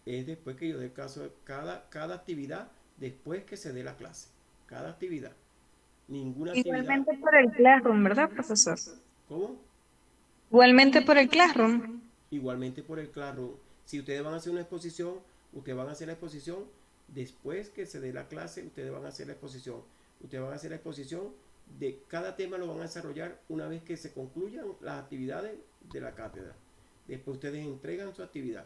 [SPEAKER 1] es después que yo dé el caso de cada actividad, después que se dé la clase. Cada actividad. Ninguna actividad.
[SPEAKER 5] Igualmente por el Classroom, ¿verdad, profesor?
[SPEAKER 1] ¿Cómo?
[SPEAKER 5] Igualmente por el Classroom.
[SPEAKER 1] Igualmente por el Classroom. Si ustedes van a hacer una exposición, ustedes van a hacer la exposición después que se dé la clase, ustedes van a hacer la exposición. Ustedes van a hacer la exposición de cada tema, lo van a desarrollar una vez que se concluyan las actividades de la cátedra. Después ustedes entregan su actividad.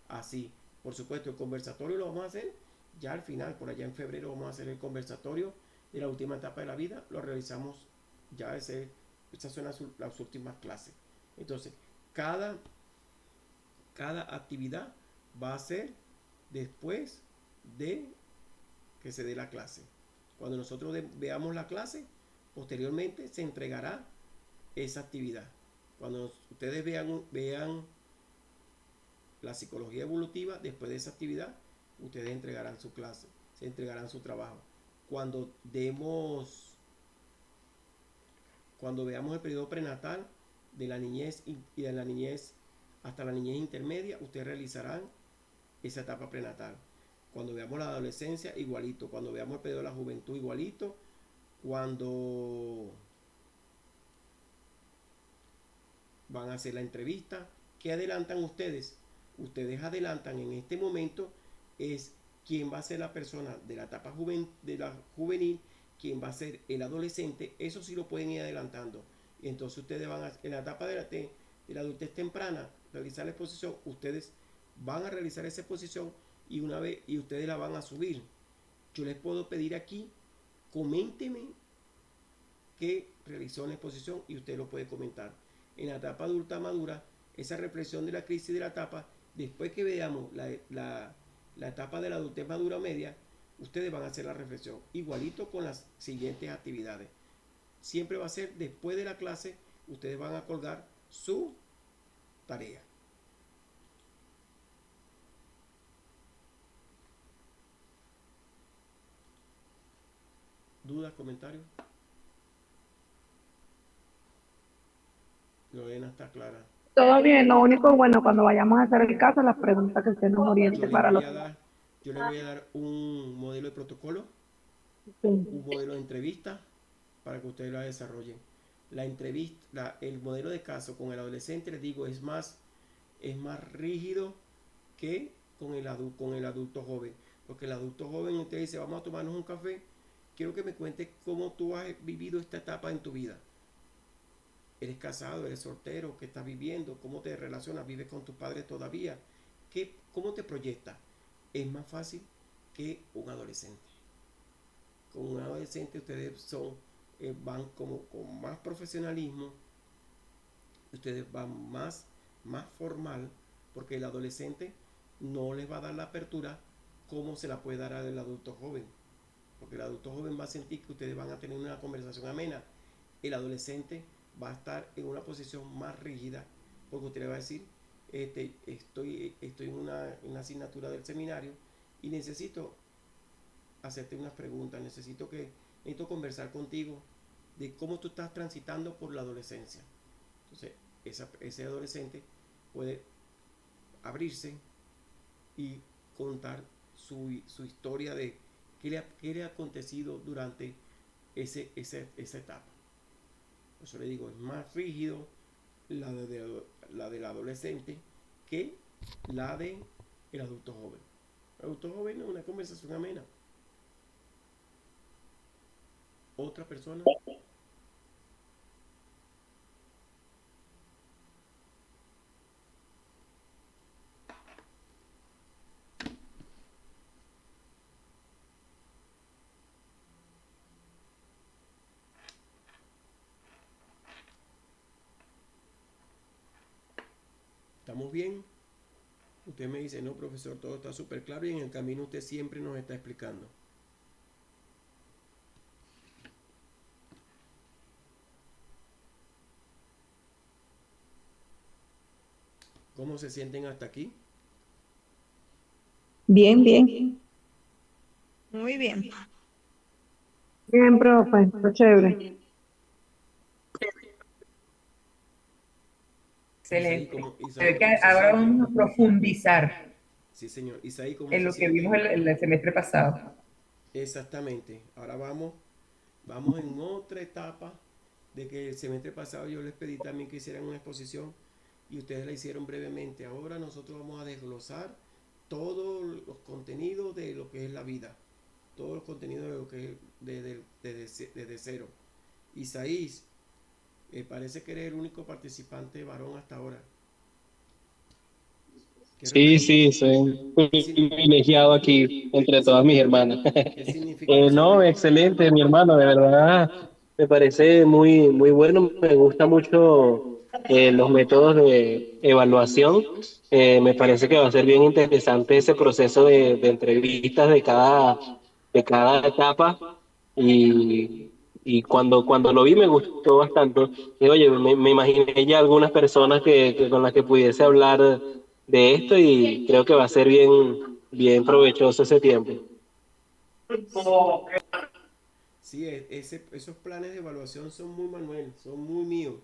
[SPEAKER 1] Así, por supuesto, el conversatorio lo vamos a hacer ya al final, por allá en febrero vamos a hacer el conversatorio de la última etapa de la vida, lo realizamos ya, esas son las últimas clases. Entonces, cada actividad va a ser después de que se dé la clase. Cuando nosotros veamos la clase, posteriormente se entregará esa actividad. Cuando ustedes vean la psicología evolutiva, después de esa actividad, ustedes entregarán su clase, se entregarán su trabajo. Cuando veamos el periodo prenatal de la niñez y de la niñez hasta la niñez intermedia, ustedes realizarán esa etapa prenatal. Cuando veamos la adolescencia, igualito. Cuando veamos el periodo de la juventud, igualito. Cuando van a hacer la entrevista, ¿qué adelantan ustedes? Ustedes adelantan en este momento es quién va a ser la persona de la etapa juvenil, quién va a ser el adolescente. Eso sí lo pueden ir adelantando. Y entonces ustedes van en la etapa de la adultez temprana, realizar la exposición. Ustedes van a realizar esa exposición y ustedes la van a subir. Yo les puedo pedir aquí, coménteme que realizó la exposición y usted lo puede comentar. En la etapa adulta madura, esa reflexión de la crisis de la etapa, después que veamos la etapa de la adultez madura media, ustedes van a hacer la reflexión, igualito con las siguientes actividades. Siempre va a ser después de la clase, ustedes van a colgar su tarea. ¿Dudas, comentarios? Lorena está clara.
[SPEAKER 3] Todo bien, lo único, bueno, cuando vayamos a hacer el caso, las preguntas que usted nos oriente
[SPEAKER 1] Yo le
[SPEAKER 3] para
[SPEAKER 1] voy
[SPEAKER 3] los...
[SPEAKER 1] a dar, yo le voy a dar un modelo de protocolo, un
[SPEAKER 3] Sí.
[SPEAKER 1] modelo de entrevista para que ustedes la desarrollen. La entrevista, el modelo de caso con el adolescente, les digo, es más rígido que con el adulto joven. Porque el adulto joven usted dice, vamos a tomarnos un café, quiero que me cuentes cómo tú has vivido esta etapa en tu vida. ¿Eres casado? ¿Eres soltero? ¿Qué estás viviendo? ¿Cómo te relacionas? ¿Vives con tus padres todavía? ¿Cómo te proyectas? Es más fácil que un adolescente. Con un adolescente ustedes van como con más profesionalismo, ustedes van más formal, porque el adolescente no les va a dar la apertura como se la puede dar al adulto joven. Porque el adulto joven va a sentir que ustedes van a tener una conversación amena. El adolescente va a estar en una posición más rígida, porque usted le va a decir, estoy en una asignatura del seminario y necesito hacerte unas preguntas, necesito conversar contigo de cómo tú estás transitando por la adolescencia. Entonces, ese adolescente puede abrirse y contar su historia de qué le ha acontecido durante esa etapa. Por eso le digo, es más rígido la del adolescente que la del adulto joven. El adulto joven es una conversación amena. Otra persona. ¿Estamos bien? Usted me dice, no, profesor, todo está súper claro y en el camino usted siempre nos está explicando. ¿Cómo se sienten hasta aquí?
[SPEAKER 5] Bien, bien. Muy bien.
[SPEAKER 3] Bien, profe, está chévere.
[SPEAKER 1] Isaí,
[SPEAKER 4] Excelente. Se
[SPEAKER 1] Isaí,
[SPEAKER 4] ve que
[SPEAKER 1] ¿cómo se
[SPEAKER 4] ahora
[SPEAKER 1] siente?
[SPEAKER 4] vamos a profundizar
[SPEAKER 1] Sí, señor. Isaí, ¿cómo
[SPEAKER 4] en
[SPEAKER 1] se
[SPEAKER 4] lo que
[SPEAKER 1] siente?
[SPEAKER 4] vimos el semestre pasado.
[SPEAKER 1] Exactamente. Ahora vamos en otra etapa de que el semestre pasado yo les pedí también que hicieran una exposición y ustedes la hicieron brevemente. Ahora nosotros vamos a desglosar todos los contenidos de lo que es la vida, todos los contenidos de lo que es desde cero. Isaías, parece que eres el único participante varón hasta ahora.
[SPEAKER 6] Sí, sí, soy un
[SPEAKER 1] ¿Qué,
[SPEAKER 6] privilegiado aquí entre todas mis hermanas.
[SPEAKER 1] qué significa eso
[SPEAKER 6] No,
[SPEAKER 1] de...
[SPEAKER 6] excelente, mi hermano, de verdad me parece muy, muy bueno. Me gusta mucho los métodos de evaluación. Me parece que va a ser bien interesante ese proceso de entrevistas de cada etapa. Y, y cuando lo vi me gustó bastante. Y oye, me imaginé ya algunas personas con las que pudiese hablar de esto y creo que va a ser bien, bien provechoso ese tiempo.
[SPEAKER 1] Sí, esos planes de evaluación son muy Manuel, son muy míos.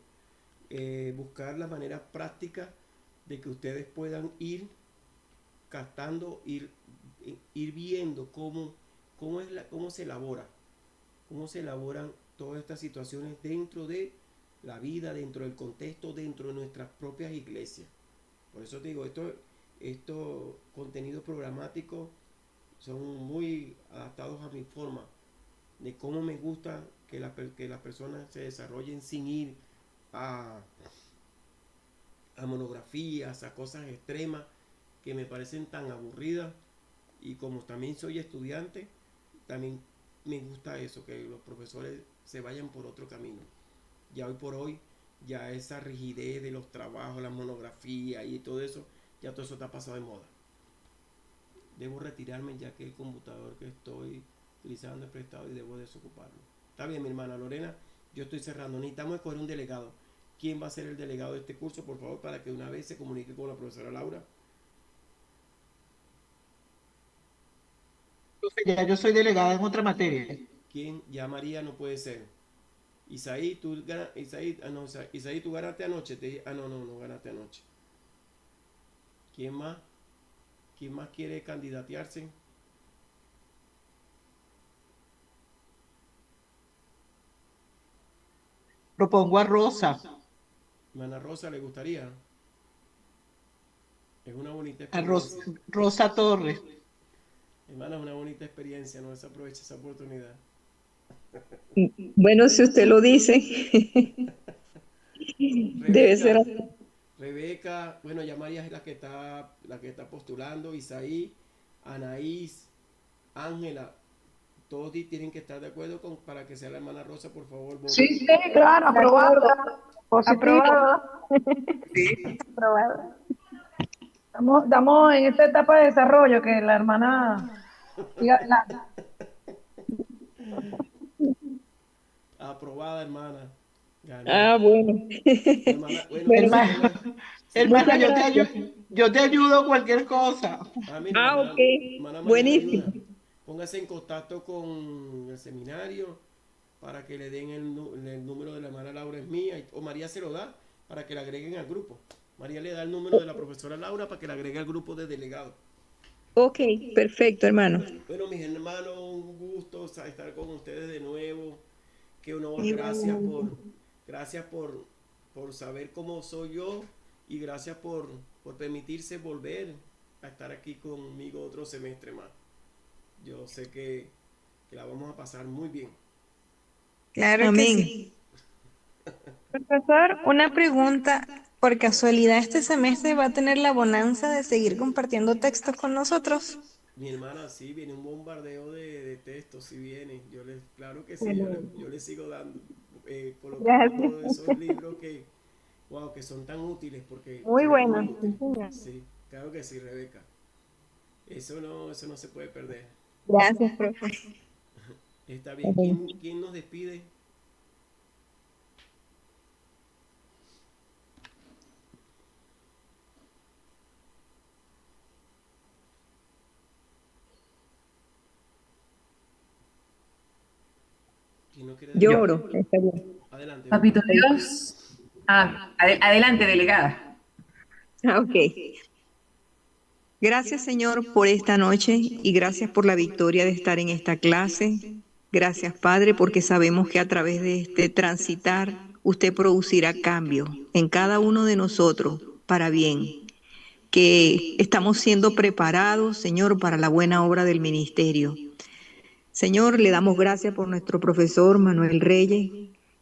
[SPEAKER 1] Buscar la manera práctica de que ustedes puedan ir captando, ir viendo cómo se elaboran todas estas situaciones dentro de la vida, dentro del contexto, dentro de nuestras propias iglesias. Por eso te digo, estos contenidos programáticos son muy adaptados a mi forma de cómo me gusta que las personas se desarrollen sin ir a, a monografías, a cosas extremas que me parecen tan aburridas. Y como también soy estudiante, también me gusta eso, que los profesores se vayan por otro camino. Ya hoy por hoy, ya esa rigidez de los trabajos, las monografías y todo eso, ya todo eso está pasado de moda. Debo retirarme ya que el computador que estoy utilizando es prestado y debo desocuparlo. Está bien, mi hermana Lorena, yo estoy cerrando. Necesitamos escoger un delegado. ¿Quién va a ser el delegado de este curso, por favor, para que una vez se comunique con la profesora Laura?
[SPEAKER 2] Ya yo soy delegada en otra materia.
[SPEAKER 1] ¿Quién? Ya María no puede ser. Isaí, tú ganaste, Isaí, tú ganaste anoche. No ganaste anoche. ¿Quién más? ¿Quién más quiere candidatearse?
[SPEAKER 2] Propongo a Rosa,
[SPEAKER 1] Hermana Rosa, ¿le gustaría? Es una bonita
[SPEAKER 2] a
[SPEAKER 1] experiencia.
[SPEAKER 2] Rosa Torres.
[SPEAKER 1] Hermana, es una bonita experiencia, no se aprovecha esa oportunidad.
[SPEAKER 5] Bueno, si usted lo dice, debe ser
[SPEAKER 1] Rebeca,
[SPEAKER 5] así.
[SPEAKER 1] Rebeca, bueno, ya María es la que está postulando, Isaí, Anaís, Ángela, todos tienen que estar de acuerdo para que sea la hermana Rosa, por favor,
[SPEAKER 3] Sí,
[SPEAKER 1] voten.
[SPEAKER 3] sí, claro,
[SPEAKER 5] De acuerdo.
[SPEAKER 3] aprobado. Positivo.
[SPEAKER 5] Aprobado. Aprobado.
[SPEAKER 3] Estamos en esta etapa de desarrollo que la hermana siga adelante.
[SPEAKER 1] Aprobada, hermana. Ganó.
[SPEAKER 5] Ah, bueno.
[SPEAKER 1] Hermana, bueno,
[SPEAKER 5] Bueno,
[SPEAKER 1] entonces
[SPEAKER 2] Hermana, hermana,
[SPEAKER 5] muchas gracias.
[SPEAKER 2] yo te ayudo cualquier cosa.
[SPEAKER 1] mira,
[SPEAKER 5] Ah,
[SPEAKER 1] hermana,
[SPEAKER 5] ok.
[SPEAKER 1] hermana María le
[SPEAKER 5] Buenísimo.
[SPEAKER 1] ayuda. Póngase en contacto con el seminario para que le den el número de la hermana Laura es mía, o María se lo da para que la agreguen al grupo. María le da el número de la profesora Laura para que la agregue al grupo de delegados.
[SPEAKER 5] Ok, perfecto, hermano.
[SPEAKER 1] Bueno, mis hermanos, un gusto estar con ustedes de nuevo. Qué honor,
[SPEAKER 5] Igualmente.
[SPEAKER 1] gracias por saber cómo soy yo y gracias por permitirse volver a estar aquí conmigo otro semestre más. Yo sé que la vamos a pasar muy bien.
[SPEAKER 5] Claro que
[SPEAKER 7] Amén.
[SPEAKER 5] sí.
[SPEAKER 7] Profesor, una pregunta. Por casualidad, este semestre va a tener la bonanza de seguir compartiendo textos con nosotros.
[SPEAKER 1] Mi hermana, sí, viene un bombardeo de textos, sí viene. Claro que sí,
[SPEAKER 5] Bueno,
[SPEAKER 1] yo les sigo dando, colocando
[SPEAKER 5] gracias.
[SPEAKER 1] todos esos libros wow, que son tan útiles porque
[SPEAKER 5] Muy
[SPEAKER 1] son muy
[SPEAKER 5] bueno. Sí,
[SPEAKER 1] útiles.
[SPEAKER 5] señor.
[SPEAKER 1] Sí, claro que sí, Rebeca. Eso no se puede perder.
[SPEAKER 5] Gracias, profe.
[SPEAKER 1] Está bien. ¿Quién nos despide? ¿Quién no quiere
[SPEAKER 5] Yo
[SPEAKER 1] despedir?
[SPEAKER 5] oro. Está bien.
[SPEAKER 1] Adelante,
[SPEAKER 4] Papito
[SPEAKER 1] Verónica.
[SPEAKER 4] Dios. Adelante, delegada.
[SPEAKER 5] Ah, ok.
[SPEAKER 7] Gracias, Señor, por esta noche y gracias por la victoria de estar en esta clase. Gracias, Padre, porque sabemos que a través de este transitar, usted producirá cambio en cada uno de nosotros para bien, que estamos siendo preparados, Señor, para la buena obra del ministerio. Señor, le damos gracias por nuestro profesor Manuel Reyes.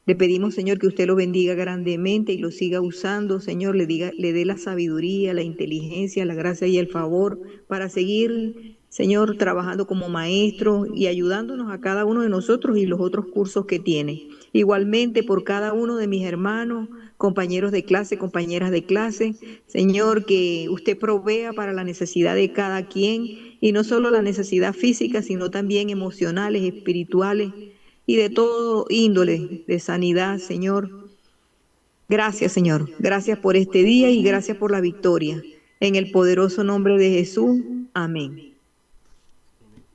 [SPEAKER 7] Le pedimos, Señor, que usted lo bendiga grandemente y lo siga usando, Señor, le dé la sabiduría, la inteligencia, la gracia y el favor para seguir, Señor, trabajando como maestro y ayudándonos a cada uno de nosotros y los otros cursos que tiene. Igualmente por cada uno de mis hermanos, compañeros de clase, compañeras de clase, Señor, que usted provea para la necesidad de cada quien y no solo la necesidad física, sino también emocionales, espirituales y de todo índole de sanidad, Señor. Gracias, Señor. Gracias por este día y gracias por la victoria. En el poderoso nombre de Jesús. Amén.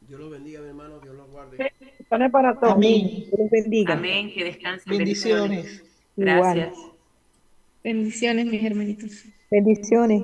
[SPEAKER 1] Dios los bendiga, mi hermano. Dios los guarde.
[SPEAKER 3] Bendiciones para todos.
[SPEAKER 5] Amén.
[SPEAKER 2] Amén.
[SPEAKER 5] Dios los bendiga.
[SPEAKER 4] Amén, que descansen, bendiciones.
[SPEAKER 2] Bendiciones.
[SPEAKER 5] Igual.
[SPEAKER 4] Gracias.
[SPEAKER 7] Bendiciones, mis hermanitos.
[SPEAKER 5] Bendiciones.